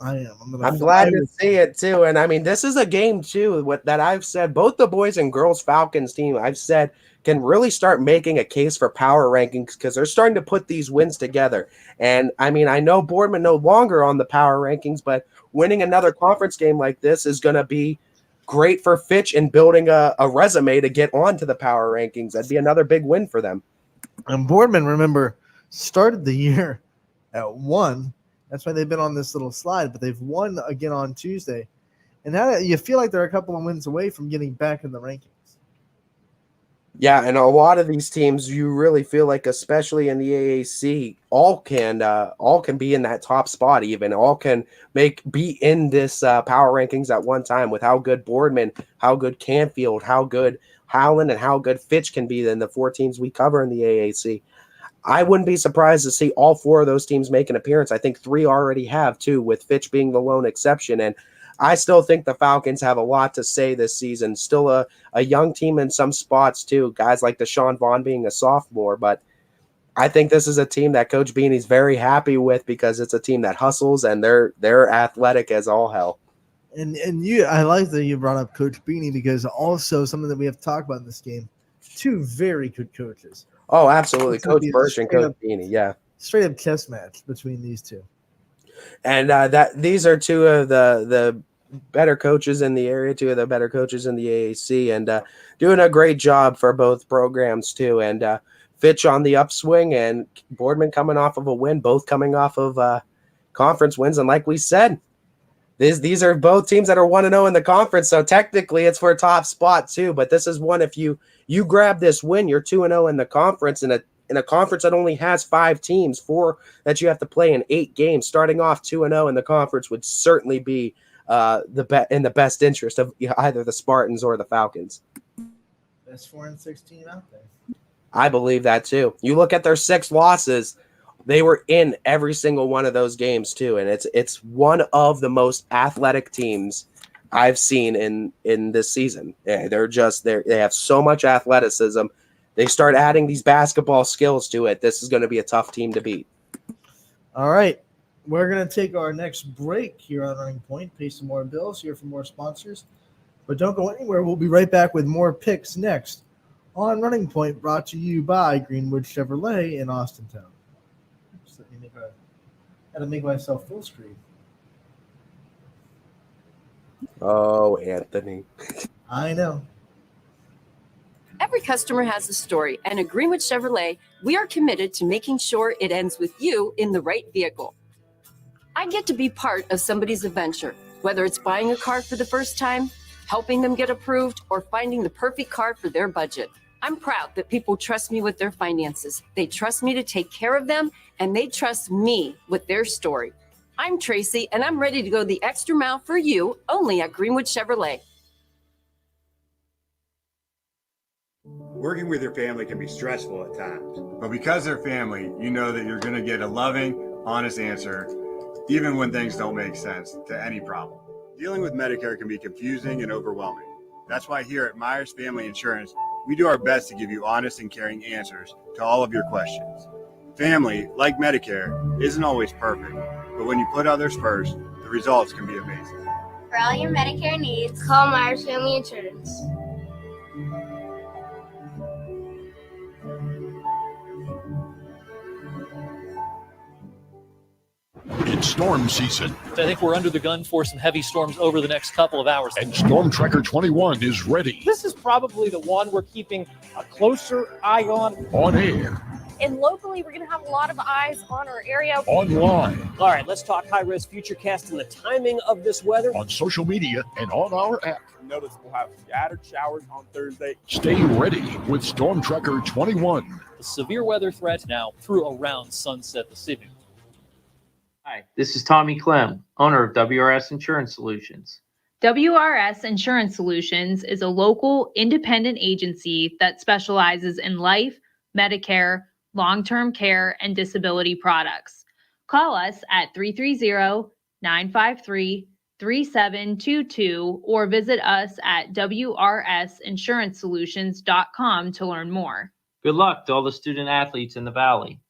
I am. I'm glad to see it, too. And, I mean, this is a game, too, that I've said both the boys and girls Falcons team, I've said, can really start making a case for power rankings because they're starting to put these wins together. And, I mean, I know Boardman no longer on the power rankings, but winning another conference game like this is going to be great for Fitch in building a resume to get onto the power rankings. That'd be another big win for them. And Boardman, remember, started the year at 1. That's why they've been on this little slide, but they've won again on Tuesday. And now you feel like they're a couple of wins away from getting back in the rankings. Yeah, and a lot of these teams, you really feel like, especially in the AAC, all can be in that top spot. Even all can be in this power rankings at one time with how good Boardman, how good Canfield, how good Howland, and how good Fitch can be in the 4 teams we cover in the AAC. I wouldn't be surprised to see all 4 of those teams make an appearance. I think 3 already have too, with Fitch being the lone exception. And I still think the Falcons have a lot to say this season. Still a young team in some spots too. Guys like Deshaun Vaughn being a sophomore, but I think this is a team that Coach Beanie's very happy with because it's a team that hustles and they're athletic as all hell. And I like that you brought up Coach Beanie because also something that we have to talk about in this game, 2 very good coaches. Oh, absolutely. Coach Burch and Coach Beanie, yeah. Straight up chess match between these 2. And that these are two of the better coaches in the area, two of the better coaches in the AAC, and doing a great job for both programs too. And Fitch on the upswing, and Boardman coming off of a win, both coming off of conference wins. And like we said, these are both teams that are 1-0 in the conference, so technically it's for a top spot too. But this is one, if you grab this win, you're 2-0 in the conference, in a conference that only has 5 teams, 4 that you have to play in 8 games. Starting off 2-0 in the conference would certainly be in the best interest of either the Spartans or the Falcons. Best 4-6 team out there. I believe that too. You look at their 6 losses, they were in every single one of those games too, and it's one of the most athletic teams I've seen in this season. Yeah, they have so much athleticism. They start adding these basketball skills to it. This is going to be a tough team to beat. All right. We're going to take our next break here on Running Point, pay some more bills, hear from more sponsors. But don't go anywhere. We'll be right back with more picks next on Running Point, brought to you by Greenwood Chevrolet in Austintown. Just let me got to make myself full screen. Oh, Anthony. I know. Every customer has a story, and at Greenwood Chevrolet, we are committed to making sure it ends with you in the right vehicle. I get to be part of somebody's adventure, whether it's buying a car for the first time, helping them get approved, or finding the perfect car for their budget. I'm proud that people trust me with their finances. They trust me to take care of them, and they trust me with their story. I'm Tracy, and I'm ready to go the extra mile for you, only at Greenwood Chevrolet. Working with your family can be stressful at times, but because they're family, you know that you're going to get a loving, honest answer, even when things don't make sense to any problem. Dealing with Medicare can be confusing and overwhelming. That's why here at Myers Family Insurance, we do our best to give you honest and caring answers to all of your questions. Family, like Medicare, isn't always perfect, but when you put others first, the results can be amazing. For all your Medicare needs, call Myers Family Insurance. It's storm season. I think we're under the gun for some heavy storms over the next couple of hours. And Storm Tracker 21 is ready. This is probably the one we're keeping a closer eye on. On air. And locally, we're going to have a lot of eyes on our area. Online. All right, let's talk high-risk futurecast and the timing of this weather. On social media and on our app. Notice we'll have scattered showers on Thursday. Stay ready with Storm Tracker 21. The severe weather threat now through around sunset this evening. Hi, this is Tommy Clem, owner of WRS Insurance Solutions. WRS Insurance Solutions is a local independent agency that specializes in life, Medicare, long-term care, and disability products. Call us at 330-953-3722 or visit us at wrsinsuranceSolutions.com to learn more. Good luck to all the student athletes in the Valley.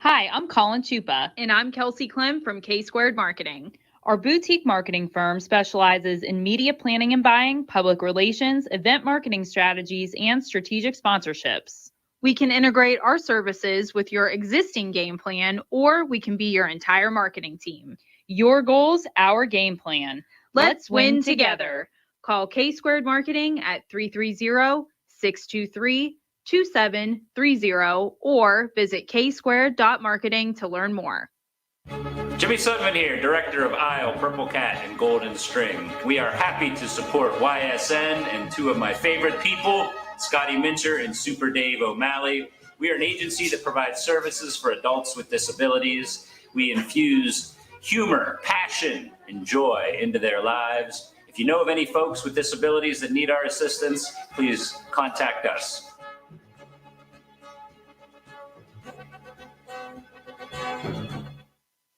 Hi, I'm Colin Chupa. And I'm Kelsey Clem from K-Squared Marketing. Our boutique marketing firm specializes in media planning and buying, public relations, event marketing strategies, and strategic sponsorships. We can integrate our services with your existing game plan, or we can be your entire marketing team. Your goals, our game plan. Let's win together. Call K-Squared Marketing at 330-623-2730 or visit ksquared.marketing to learn more. Jimmy Sutton here, Director of Isle, Purple Cat, and Golden String. We are happy to support YSN and two of my favorite people, Scotty Mincher and Super Dave O'Malley. We are an agency that provides services for adults with disabilities. We infuse humor, passion, and joy into their lives. If you know of any folks with disabilities that need our assistance, please contact us.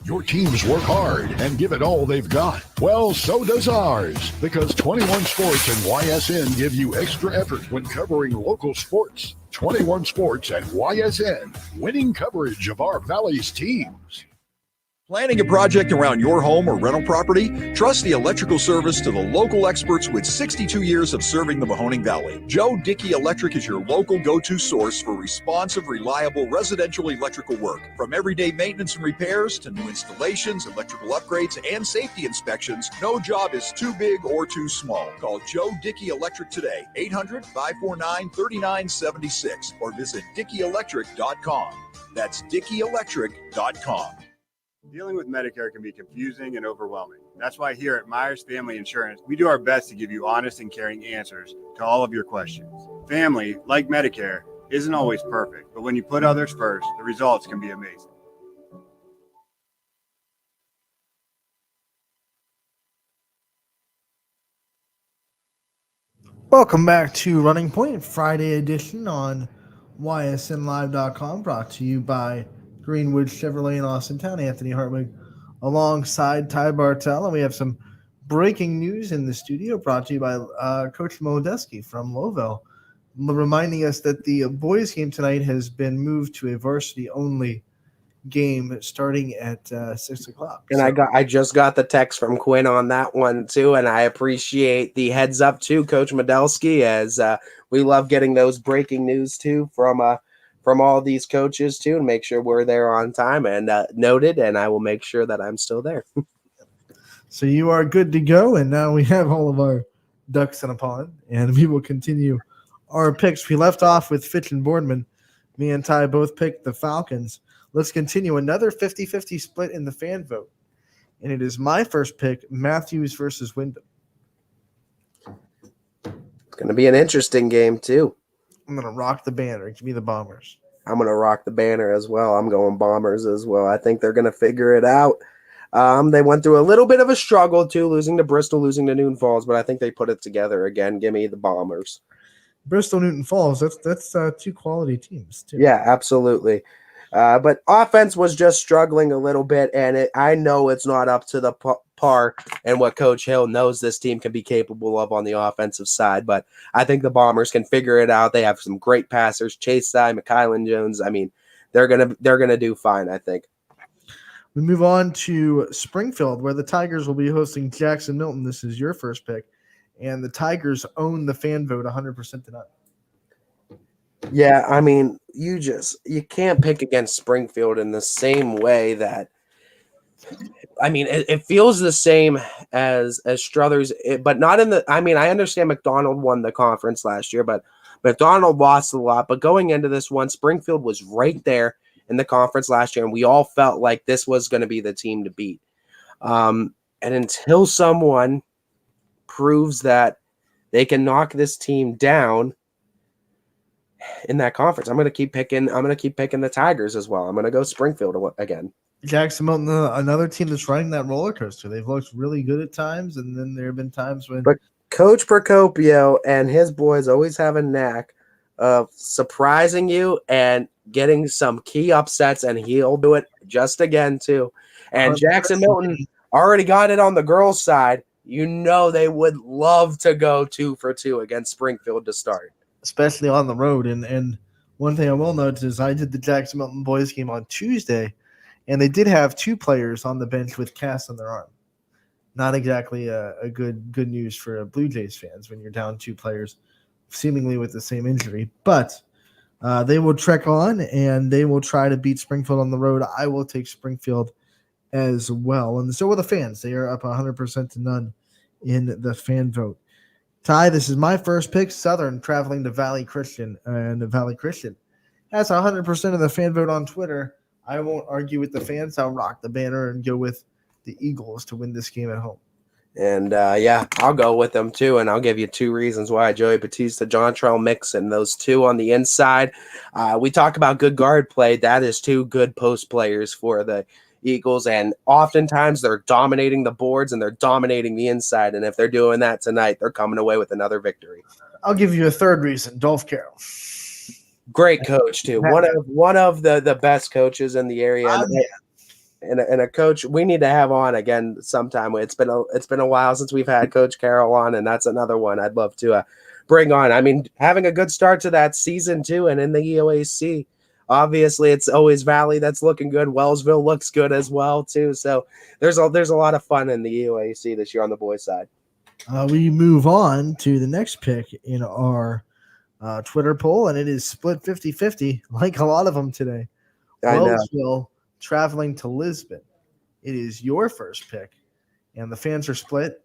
Your teams work hard and give it all they've got. Well, so does ours, because 21 Sports and YSN give you extra effort when covering local sports. 21 Sports and YSN, winning coverage of our Valley's teams. Planning a project around your home or rental property? Trust the electrical service to the local experts with 62 years of serving the Mahoning Valley. Joe Dickey Electric is your local go-to source for responsive, reliable residential electrical work. From everyday maintenance and repairs to new installations, electrical upgrades, and safety inspections, no job is too big or too small. Call Joe Dickey Electric today, 800-549-3976, or visit DickeyElectric.com. That's DickeyElectric.com. Dealing with Medicare can be confusing and overwhelming. That's why here at Myers Family Insurance, we do our best to give you honest and caring answers to all of your questions. Family, like Medicare, isn't always perfect, but when you put others first, the results can be amazing. Welcome back to Running Point, Friday edition on ysnlive.com, brought to you by Greenwood Chevrolet in Austintown. Anthony Hartwig alongside Ty Bartell, and we have some breaking news in the studio brought to you by Coach Modeski from Lowville, reminding us that the boys game tonight has been moved to a varsity-only game starting at 6 o'clock. And I just got the text from Quinn on that one too, and I appreciate the heads up too, Coach Modelski, as we love getting those breaking news too from all these coaches too, and make sure we're there on time. And noted, and I will make sure that I'm still there. So you are good to go, and now we have all of our ducks in a pond, and we will continue our picks. We left off with Fitch and Boardman. Me and Ty both picked the Falcons. Let's continue. Another 50-50 split in the fan vote, and it is my first pick, Matthews versus Wyndham. It's going to be an interesting game too. I'm going to rock the banner. Give me the Bombers. I'm going to rock the banner as well. I'm going Bombers as well. I think they're going to figure it out. They went through a little bit of a struggle too, losing to Bristol, losing to Newton Falls, but I think they put it together again. Give me the Bombers. Bristol, Newton Falls, that's two quality teams too. Yeah, absolutely. But offense was just struggling a little bit, and I know it's not up to the par and what Coach Hill knows this team can be capable of on the offensive side. But I think the Bombers can figure it out. They have some great passers, Chase Sy, McKylan Jones. I mean, they're gonna do fine, I think. We move on to Springfield, where the Tigers will be hosting Jackson Milton. This is your first pick, and the Tigers own the fan vote 100% tonight. Yeah, I mean, you can't pick against Springfield in the same way that, I mean, it feels the same as Struthers, but not in the, I mean, I understand McDonald won the conference last year, but McDonald lost a lot. But going into this one, Springfield was right there in the conference last year, and we all felt like this was going to be the team to beat. And until someone proves that they can knock this team down in that conference, I'm going to keep picking the Tigers as well. I'm going to go Springfield again. Jackson Milton, another team that's running that roller coaster. They've looked really good at times, and then there have been times when. But Coach Procopio and his boys always have a knack of surprising you and getting some key upsets, and he'll do it just again too. And Jackson Milton already got it on the girls' side. You know they would love to go 2 for 2 against Springfield to start, especially on the road. And one thing I will note is I did the Jackson Milton boys game on Tuesday, and they did have 2 players on the bench with casts on their arm. Not exactly a good news for Blue Jays fans when you're down 2 players, seemingly with the same injury. But they will trek on, and they will try to beat Springfield on the road. I will take Springfield as well. And so will the fans. They are up 100% to none in the fan vote. Ty, this is my first pick, Southern traveling to Valley Christian, and Valley Christian has 100% of the fan vote on Twitter. I won't argue with the fans. I'll rock the banner and go with the Eagles to win this game at home. And yeah, I'll go with them too, and I'll give you 2 reasons why. Joey Batista, John Trell Mixon, those 2 on the inside. We talk about good guard play. That is 2 good post players for the Eagles, and oftentimes they're dominating the boards and they're dominating the inside, and if they're doing that tonight, they're coming away with another victory. I'll give you a 3rd reason, Dolph Carroll. Great coach too. One of the best coaches in the area. and a coach we need to have on again sometime. It's been a while since we've had Coach Carroll on, and that's another one I'd love to bring on. I mean, having a good start to that season too, and in the EOAC, obviously it's always Valley that's looking good. Wellsville looks good as well too. So there's a lot of fun in the EOAC this year on the boys' side. We move on to the next pick in our Twitter poll, and it is split 50-50, like a lot of them today. I know. Wellsville traveling to Lisbon. It is your first pick, and the fans are split.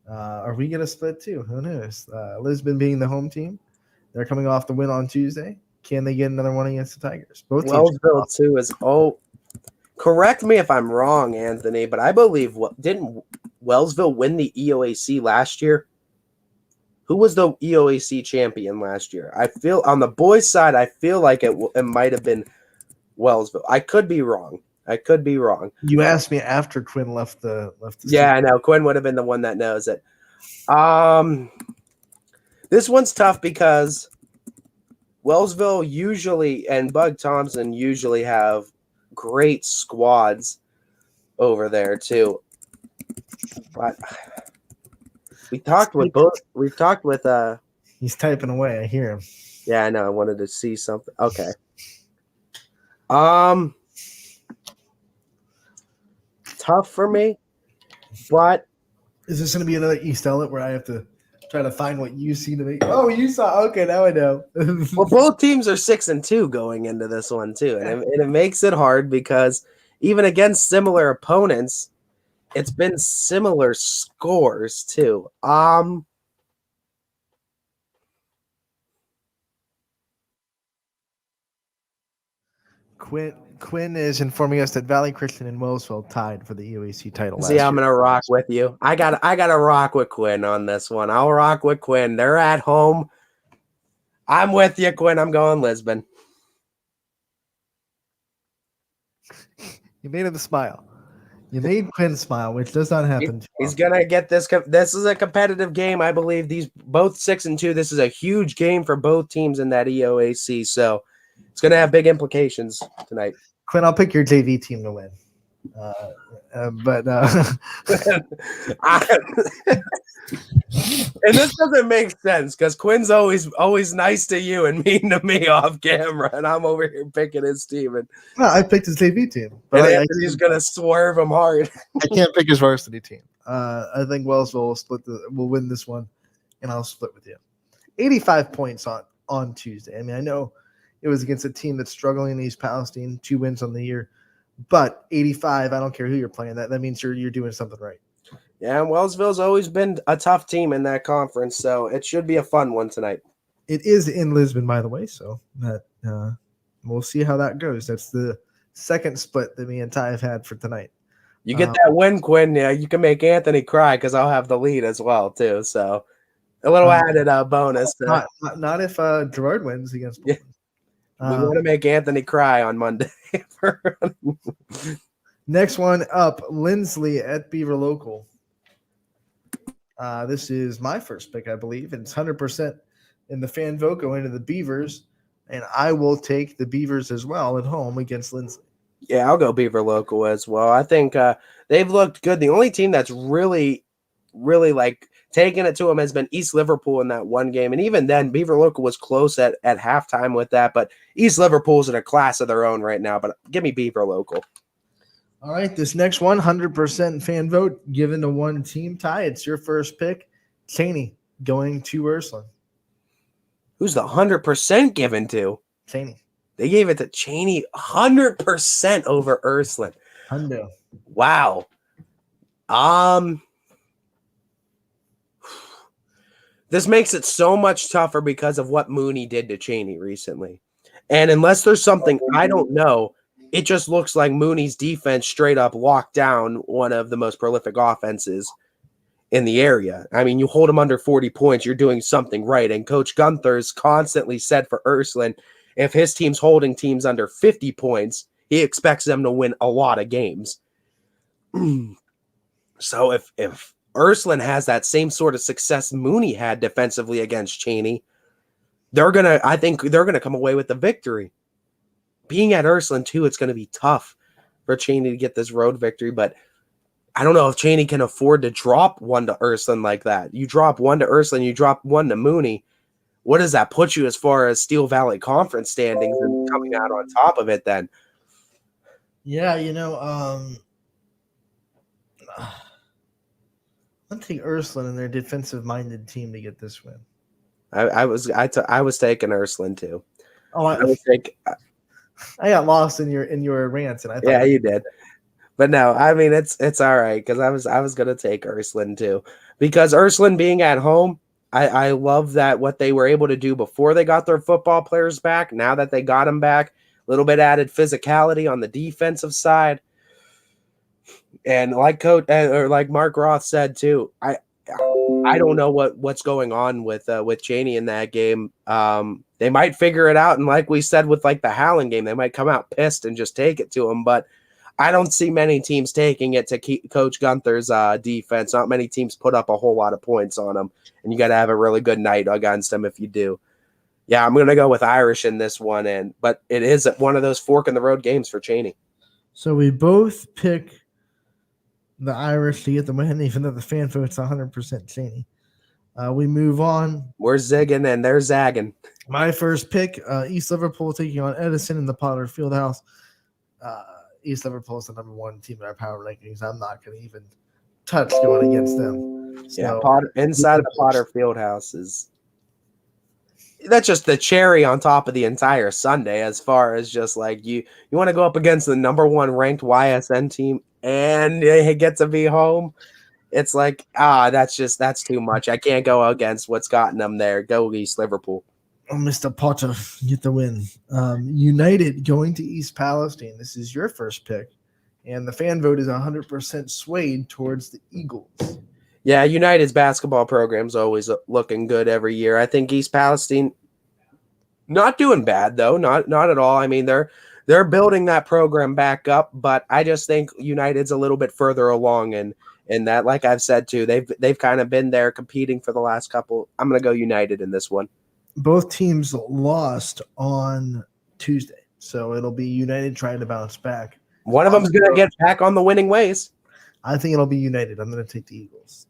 Are we going to split too? Who knows? Lisbon being the home team, they're coming off the win on Tuesday. Can they get another one against the Tigers? Both teams. Wellsville too is correct me if I'm wrong, Anthony, but I believe didn't Wellsville win the EOAC last year? Who was the EOAC champion last year? I feel on the boys' side, I feel like it might have been Wellsville. I could be wrong. You asked me after Quinn left the Yeah, I know. Quinn would have been the one that knows it. This one's tough because Wellsville usually and Bug Thompson usually have great squads over there too. But we've talked with he's typing away, I hear him. Yeah, I know. I wanted to see something. Okay. Tough for me, but is this going to be another East Outlet where I have to try to find what you see to make? Oh, you saw. Okay, now I know. Well, both teams are 6-2 going into this one too, and it makes it hard because even against similar opponents, it's been similar scores too. Quinn is informing us that Valley Christian and Wellsville tied for the EOAC title. See, I'm gonna rock with you. I gotta rock with Quinn on this one. I'll rock with Quinn. They're at home. I'm with you, Quinn. I'm going Lisbon. You made him smile. You made Quinn smile, which does not happen. He's gonna get this. This is a competitive game, I believe. These both 6-2. This is a huge game for both teams in that EOAC. So it's gonna have big implications tonight. Quinn, I'll pick your JV team to win. And this doesn't make sense because Quinn's always nice to you and mean to me off camera, and I'm over here picking his team. And I picked his JV team, but he's gonna swerve him hard. I can't pick his varsity team. I think Wellsville will win this one, and I'll split with you. 85 points on Tuesday. I mean, I know it was against a team that's struggling in East Palestine, 2 wins on the year, but 85. I don't care who you're playing. That means you're doing something right. Yeah, and Wellsville's always been a tough team in that conference, so it should be a fun one tonight. It is in Lisbon, by the way, so that we'll see how that goes. That's the second split that me and Ty have had for tonight. You get that win, Quinn. Yeah, you can make Anthony cry because I'll have the lead as well too. So a little added bonus. Not if Gerard wins against. Yeah. We want to make Anthony cry on Monday. Next one up, Lindsley at Beaver Local. This is my first pick, I believe, and it's 100% in the fan vote going to the Beavers, and I will take the Beavers as well at home against Lindsley. Yeah, I'll go Beaver Local as well. I think they've looked good. The only team that's really, really like taking it to them has been East Liverpool in that one game, and even then, Beaver Local was close at halftime with that, but East Liverpool's in a class of their own right now, but give me Beaver Local. All right, this next one, 100% fan vote given to one team. Ty, it's your first pick. Cheney going to Ursuline. Who's the 100% given to? Cheney. They gave it to Cheney 100% over Ursuline. Hundo. Wow. This makes it so much tougher because of what Mooney did to Cheney recently. And unless there's something I don't know, it just looks like Mooney's defense straight up locked down one of the most prolific offenses in the area. I mean, you hold them under 40 points, you're doing something right. And Coach Gunther's constantly said for Ursuline, if his team's holding teams under 50 points, he expects them to win a lot of games. So if Ursuline has that same sort of success Mooney had defensively against Cheney, I think they're gonna come away with the victory. Being at Ursuline too, it's going to be tough for Cheney to get this road victory, but I don't know if Cheney can afford to drop one to Ursuline like that. You drop one to Ursuline, you drop one to Mooney. What does that put you as far as Steel Valley Conference standings and coming out on top of it then? Yeah, I'll take Ursuline and their defensive-minded team to get this win. I was taking Ursuline too. Oh, I got lost in your rants, and I thought yeah, you did. But no, I mean it's all right because I was gonna take Ursuline too because Ursuline being at home, I love that what they were able to do before they got their football players back. Now that they got them back, a little bit added physicality on the defensive side, and like Mark Roth said too, I don't know what's going on with Cheney in that game. They might figure it out, and like we said with like the Howland game, they might come out pissed and just take it to him, but I don't see many teams taking it to Coach Gunther's defense. Not many teams put up a whole lot of points on him, and you got to have a really good night against them if you do. Yeah, I'm going to go with Irish in this one, but it is one of those fork-in-the-road games for Cheney. So we both pick the Irish to get the win, even though the fan vote's 100% Cheney. We move on. We're zigging, and they're zagging. My first pick, East Liverpool taking on Edison in the Potter Fieldhouse. East Liverpool is the number one team in our power rankings. I'm not going to even touch going against them. So, inside of the Potter Fieldhouse that's just the cherry on top of the entire Sunday. As far as just like you want to go up against the number one ranked YSN team and they get to be home. It's like that's too much. I can't go against what's gotten them there. Go East Liverpool. Oh, Mr. Potter, get the win. United going to East Palestine. This is your first pick, and the fan vote is 100% swayed towards the Eagles. Yeah, United's basketball program's always looking good every year. I think East Palestine not doing bad though, not at all. I mean, they're building that program back up, but I just think United's a little bit further along in that. Like I've said too, they've kind of been there competing for the last couple. I'm going to go United in this one. Both teams lost on Tuesday, so it'll be United trying to bounce back. One of them's going to get back on the winning ways. I think it'll be United. I'm going to take the Eagles.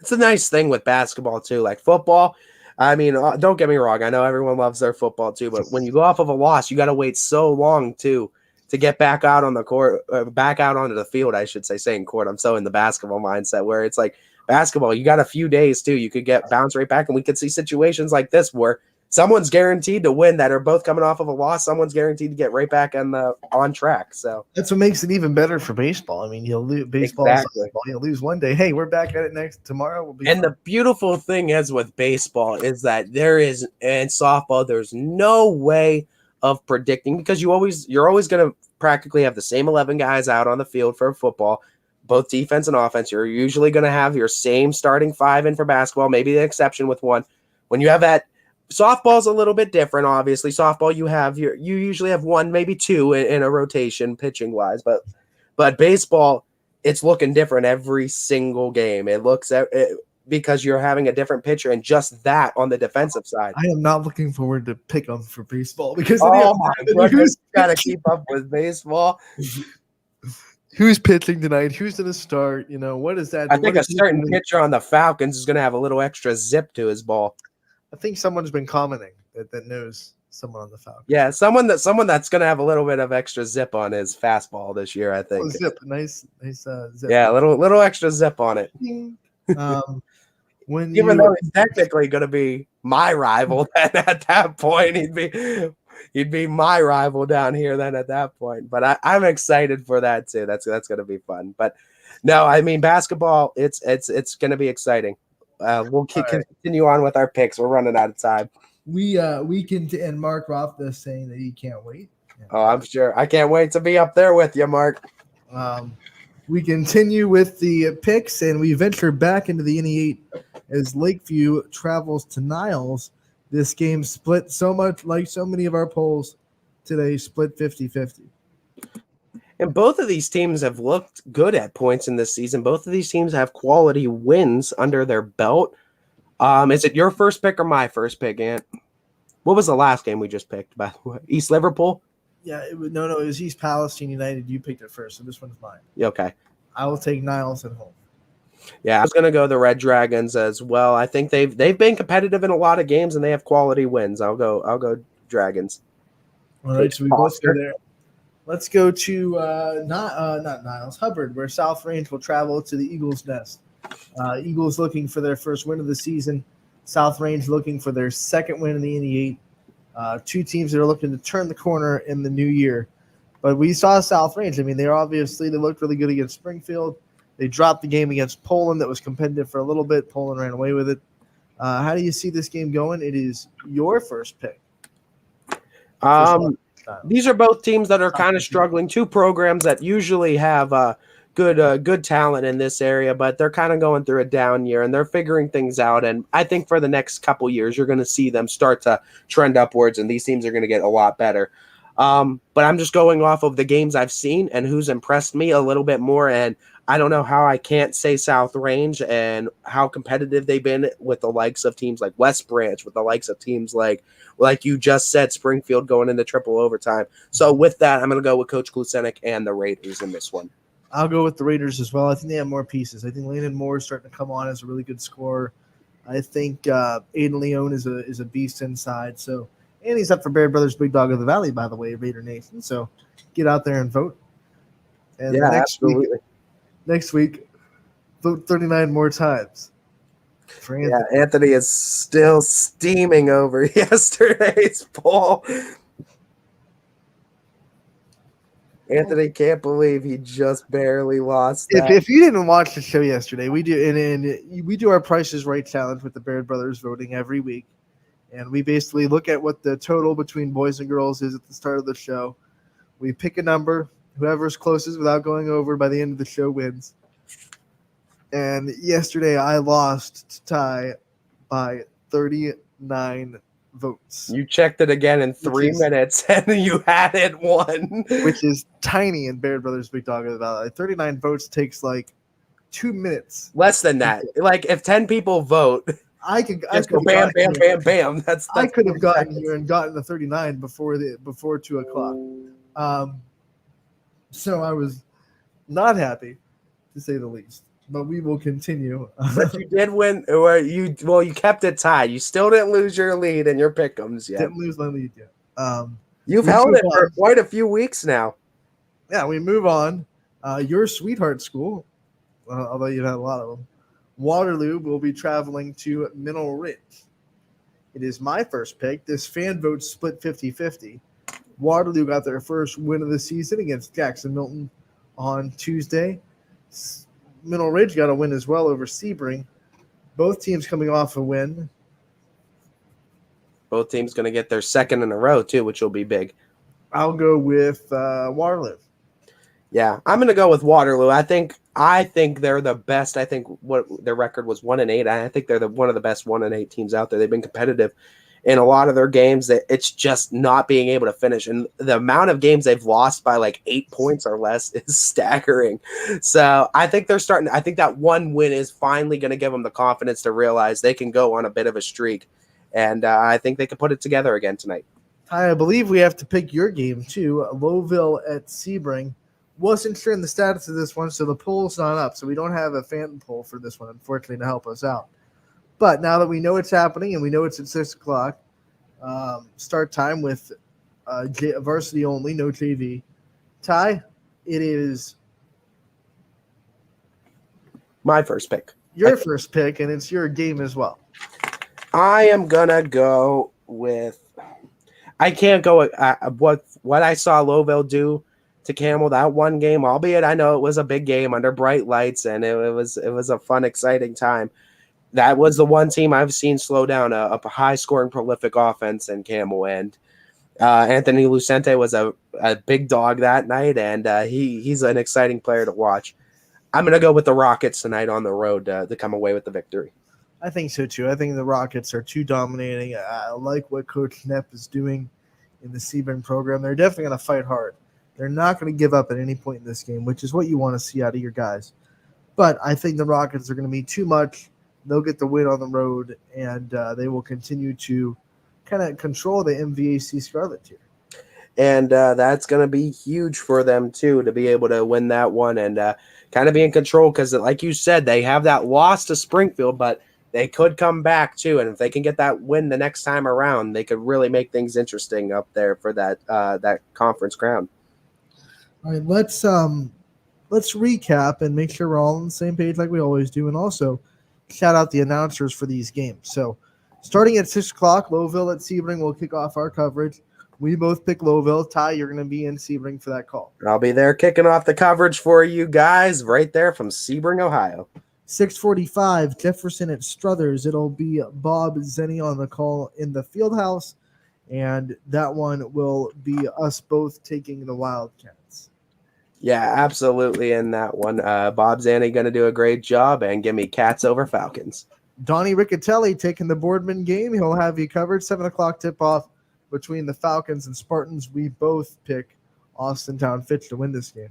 It's a nice thing with basketball too, like football. I mean, don't get me wrong. I know everyone loves their football too, but when you go off of a loss, you got to wait so long to get back out on the court, back out onto the field. I should say, saying court. I'm so in the basketball mindset where it's like basketball. You got a few days too. You could get bounced right back, and we could see situations like this where someone's guaranteed to win that are both coming off of a loss. Someone's guaranteed to get right back on track. So that's what makes it even better for baseball. I mean, you'll lose baseball. Exactly. You'll lose one day. Hey, we're back at it tomorrow. We'll be and fun. The beautiful thing is with baseball is that and softball, there's no way of predicting because you're always going to practically have the same 11 guys out on the field for football, both defense and offense. You're usually going to have your same starting five in for basketball, maybe the exception with one. When you have that, softball's a little bit different. Obviously, softball you usually have one, maybe two in a rotation pitching wise, but baseball it's looking different every single game. It looks because you're having a different pitcher and just that on the defensive side. I am not looking forward to pick them for baseball because who's got to keep up with baseball. Who's pitching tonight? Who's going to start? What is that? I think a certain pitcher on the Falcons is going to have a little extra zip to his ball. I think someone's been commenting that knows someone on the Falcons. Yeah, someone that's going to have a little bit of extra zip on his fastball this year, I think. Zip, nice zip. Yeah, a little extra zip on it. Even though he's technically going to be my rival, then at that point he'd be my rival down here. Then at that point, but I'm excited for that too. That's going to be fun. But no, I mean basketball. It's going to be exciting. We'll continue on with our picks. We're running out of time. We can and Mark Roth is saying that he can't wait. Oh, I'm sure. I can't wait to be up there with you, Mark. We continue with the picks and we venture back into the NE8 as Lakeview travels to Niles. This game split so much like so many of our polls today, split 50-50. And both of these teams have looked good at points in this season. Both of these teams have quality wins under their belt. Is it your first pick or my first pick, Ant? What was the last game we just picked, by the way? East Liverpool? Yeah, it was East Palestine United. You picked it first, so this one's mine. Okay. I will take Niles at home. Yeah, I was gonna go the Red Dragons as well. I think they've been competitive in a lot of games and they have quality wins. I'll go Dragons. All right, so we both go there. Let's go to not Niles, Hubbard, where South Range will travel to the Eagles' Nest. Eagles looking for their first win of the season. South Range looking for their second win in the Indy 8. Two teams that are looking to turn the corner in the new year. But we saw South Range. I mean, they looked really good against Springfield. They dropped the game against Poland that was competitive for a little bit. Poland ran away with it. How do you see this game going? It is your first pick. These are both teams that are kind of struggling. Two programs that usually have good talent in this area, but they're kind of going through a down year and they're figuring things out. And I think for the next couple years, you're going to see them start to trend upwards, and these teams are going to get a lot better. But I'm just going off of the games I've seen and who's impressed me a little bit more. And I don't know how I can't say South Range and how competitive they've been with the likes of teams like West Branch, with the likes of teams like you just said, Springfield going into triple overtime. So with that, I'm going to go with Coach Klusenik and the Raiders in this one. I'll go with the Raiders as well. I think they have more pieces. I think Landon Moore is starting to come on as a really good scorer. I think Aiden Leone is a beast inside. So, and he's up for Baird Brothers Big Dog of the Valley, by the way, Raider Nation. So get out there and vote. And yeah, absolutely. Next week, vote 39 more times. For Anthony. Yeah, Anthony is still steaming over yesterday's poll. Anthony can't believe he just barely lost that. If you didn't watch the show yesterday, we do our Price is Right challenge with the Baird Brothers voting every week. And we basically look at what the total between boys and girls is at the start of the show. We pick a number. Whoever's closest without going over by the end of the show wins. And yesterday I lost to Ty by 39 votes. You checked it again in 3 minutes and you had it won. Which is tiny in Baird Brothers Big Dog of the Valley. 39 votes takes like 2 minutes. Less than that. Like if 10 people vote, I could go bam, bam, bam, bam. That's I could have gotten here and gotten the 39 before 2:00. So I was not happy, to say the least. But we will continue. But you did win, or you kept it tied. You still didn't lose your lead in your pick'ems yet. Didn't lose my lead yet. You've held it for quite a few weeks now. Yeah, we move on. Your sweetheart school, although you've had a lot of them, Waterloo, will be traveling to Mineral Ridge. It is my first pick. This fan vote split 50-50. Waterloo got their first win of the season against Jackson Milton on Tuesday. Mineral Ridge got a win as well over Sebring. Both teams coming off a win. Both teams going to get their second in a row, too, which will be big. I'll go with Waterloo. Yeah, I'm going to go with Waterloo. I think they're the best. I think what their record was 1-8. I think they're one of the best 1-8 teams out there. They've been competitive in a lot of their games. That it's just not being able to finish, and the amount of games they've lost by like 8 points or less is staggering. So I think they're starting. I think that one win is finally going to give them the confidence to realize they can go on a bit of a streak, and I think they can put it together again tonight. I believe we have to pick your game too. Lowville at Sebring. Wasn't sure in the status of this one, so the poll's not up. So we don't have a Phantom poll for this one, unfortunately, to help us out. But now that we know it's happening and we know it's at 6 o'clock, start time with varsity only, no JV. Ty, it is my first pick. Your first pick, and it's your game as well. I am gonna go with. I can't go with what I saw Lowville do to Camel that one game, albeit I know it was a big game under bright lights and it was a fun, exciting time. That was the one team I've seen slow down a high-scoring, prolific offense in Camel. And Anthony Lucente was a big dog that night, and he's an exciting player to watch. I'm going to go with the Rockets tonight on the road to come away with the victory. I think so, too. I think the Rockets are too dominating. I like what Coach Knepp is doing in the Sebring program. They're definitely going to fight hard. They're not going to give up at any point in this game, which is what you want to see out of your guys. But I think the Rockets are going to be too much. They'll get the win on the road, and they will continue to kind of control the MVAC Scarlet here. And that's going to be huge for them, too, to be able to win that one and kind of be in control because, like you said, they have that loss to Springfield, but they could come back, too. And if they can get that win the next time around, they could really make things interesting up there for that conference crown. All right, let's recap and make sure we're all on the same page like we always do, and also shout out the announcers for these games. So starting at 6 o'clock, Lowville at Sebring will kick off our coverage. We both pick Lowville. Ty, you're going to be in Sebring for that call. I'll be there kicking off the coverage for you guys right there from Sebring, Ohio. 6:45, Jefferson at Struthers. It'll be Bob Zenny on the call in the Fieldhouse, and that one will be us both taking the Wildcats. Yeah, absolutely in that one. Bob Zanny going to do a great job and give me Cats over Falcons. Donnie Riccatelli taking the Boardman game. He'll have you covered. 7 o'clock tip-off between the Falcons and Spartans. We both pick Austintown Fitch to win this game.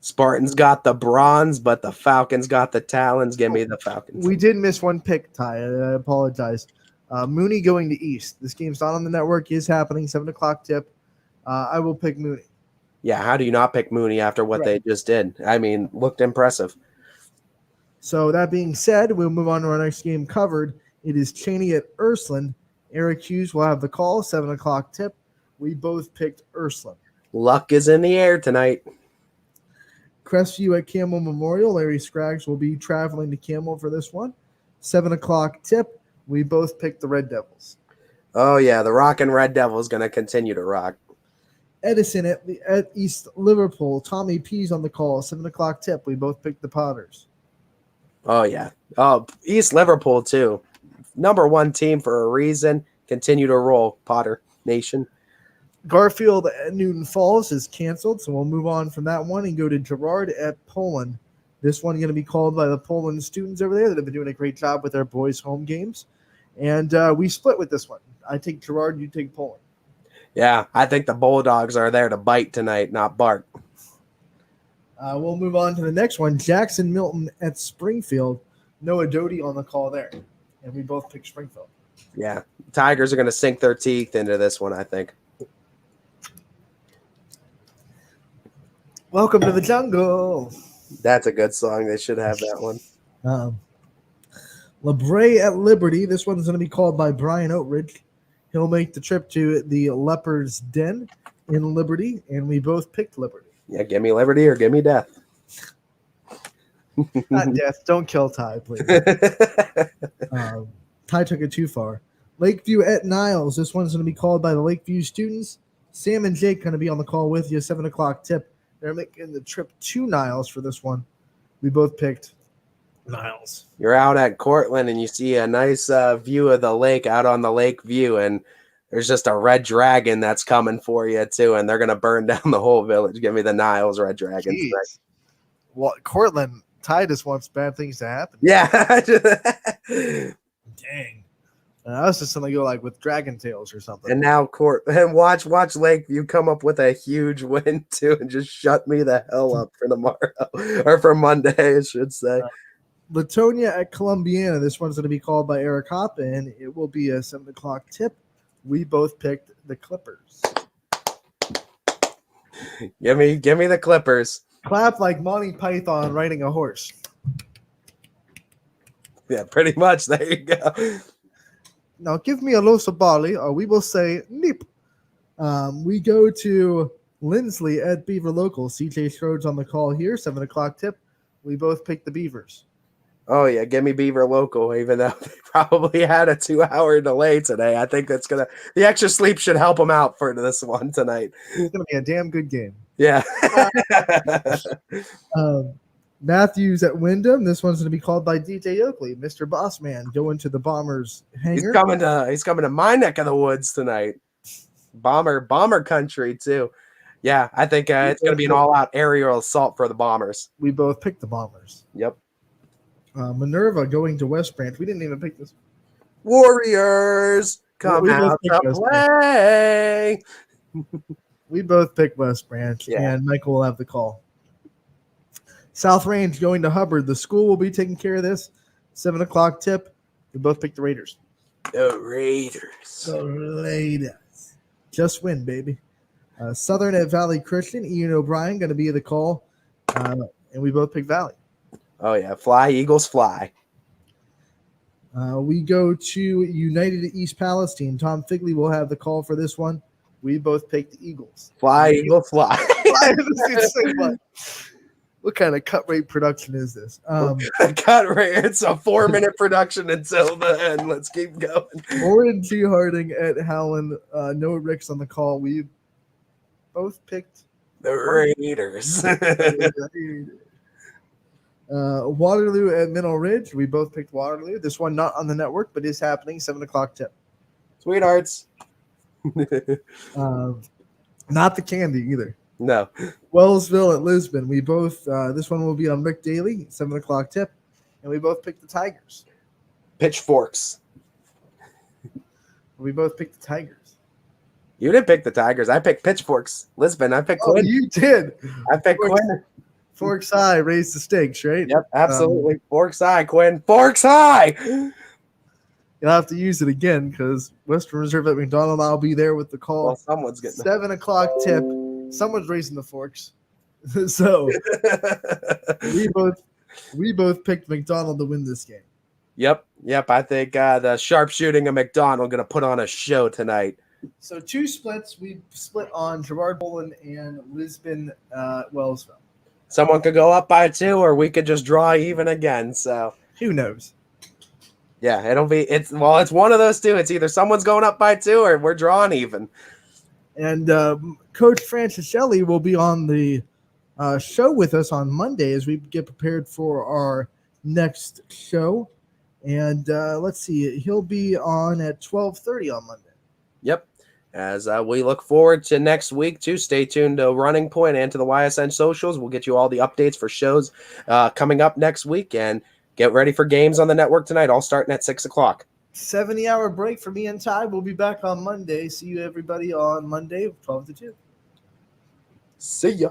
Spartans got the bronze, but the Falcons got the talons. Give me the Falcons. We did miss one pick, Ty. I apologize. Mooney going to East. This game's not on the network. Is happening. 7 o'clock tip. I will pick Mooney. Yeah, how do you not pick Mooney after what they just did? I mean, looked impressive. So that being said, we'll move on to our next game covered. It is Cheney at Ursuline. Eric Hughes will have the call. 7 o'clock tip. We both picked Ursuline. Luck is in the air tonight. Crestview at Camel Memorial. Larry Scraggs will be traveling to Camel for this one. 7 o'clock tip. We both picked the Red Devils. Oh, yeah, the rockin' Red Devils going to continue to rock. Edison at East Liverpool. Tommy P's on the call. 7 o'clock tip. We both picked the Potters. Oh, yeah. Oh, East Liverpool, too. Number one team for a reason. Continue to roll, Potter Nation. Garfield at Newton Falls is canceled, so we'll move on from that one and go to Girard at Poland. This one going to be called by the Poland students over there that have been doing a great job with their boys' home games. And we split with this one. I take Girard, you take Poland. Yeah, I think the Bulldogs are there to bite tonight, not bark. We'll move on to the next one. Jackson Milton at Springfield. Noah Doty on the call there. And we both pick Springfield. Yeah, Tigers are going to sink their teeth into this one, I think. Welcome to the jungle. That's a good song. They should have that one. LeBray at Liberty. This one's going to be called by Brian Oatridge. He'll make the trip to the Leopard's Den in Liberty, and we both picked Liberty. Yeah, give me Liberty or give me death. Not death. Don't kill Ty, please. Ty took it too far. Lakeview at Niles. This one's going to be called by the Lakeview students. Sam and Jake going to be on the call with you. 7 o'clock tip. They're making the trip to Niles for this one. We both picked Niles. You're out at Cortland and you see a nice view of the lake out on the lake view, and there's just a red dragon that's coming for you too, and they're going to burn down the whole village. Give me the Niles Red Dragons. Tonight. Well, Cortland, Ty just wants bad things to happen. Yeah. Dang. I was just going to go like with Dragon Tails or something. And now watch Lakeview come up with a huge win too and just shut me the hell up for tomorrow or for Monday, I should say. Latonia at Columbiana. This one's going to be called by Eric Hoppe, and it will be a 7 o'clock tip. We both picked the Clippers. Give me the Clippers. Clap like Monty Python riding a horse. Yeah, pretty much. There you go. Now give me a losa barley, or we will say nip. We go to Lindsley at Beaver Local. CJ Schroed's on the call here. 7 o'clock tip. We both picked the Beavers. Oh, yeah. Give me Beaver Local, even though they probably had a 2-hour delay today. I think that's the extra sleep should help them out for this one tonight. It's going to be a damn good game. Yeah. Matthews at Wyndham. This one's going to be called by DJ Oakley. Mr. Bossman going to the Bombers hangar. He's coming to my neck of the woods tonight. Bomber country too. Yeah, I think it's going to be an all-out aerial assault for the Bombers. We both picked the Bombers. Yep. Minerva going to West Branch. We didn't even pick this. Warriors come out to play. We both picked West Branch, and Michael will have the call. South Range going to Hubbard. The school will be taking care of this. 7 o'clock tip. We both picked the Raiders. The Raiders. The Raiders. Just win, baby. Southern at Valley Christian. Ian O'Brien going to be the call, and we both pick Valley. Oh, yeah. Fly, Eagles, fly. We go to United at East Palestine. Tom Figley will have the call for this one. We both picked the Eagles. Fly, Eagles, fly. What kind of cut rate production is this? Cut rate. It's a 4-minute production until the end. Let's keep going. Lauren T. Harding at Howland. Noah Ricks on the call. We both picked the Raiders. Waterloo at Mineral Ridge. We both picked Waterloo. This one not on the network, but is happening. 7:00 tip. Sweethearts. Not the candy either. No. Wellsville at Lisbon. We both this one will be on Rick Daly, 7:00 tip, and we both picked the Tigers. Pitchforks. We both picked the Tigers. You didn't pick the Tigers. I picked Pitchforks. Lisbon. I picked Quinn. You did. I picked Quinn. Forks High raised the stakes, right? Yep, absolutely. Forks High, Quinn. Forks High. You'll have to use it again because Western Reserve at McDonald. I'll be there with the call. Well, someone's getting 7:00 tip. Someone's raising the forks. So we both picked McDonald to win this game. Yep. I think the sharpshooting of McDonald going to put on a show tonight. So 2 splits. We split on Gerard Boland and Lisbon Wellsville. Someone could go up by 2, or we could just draw even again. So who knows? Yeah, it's one of those two. It's either someone's going up by 2 or we're drawing even. And Coach Francis Shelley will be on the show with us on Monday as we get prepared for our next show. And let's see, he'll be on at 12:30 on Monday. Yep. As we look forward to next week, too, stay tuned to Running Point and to the YSN socials. We'll get you all the updates for shows coming up next week. And get ready for games on the network tonight, all starting at 6:00. 70-hour break for me and Ty. We'll be back on Monday. See you, everybody, on Monday, 12 to 2. See ya.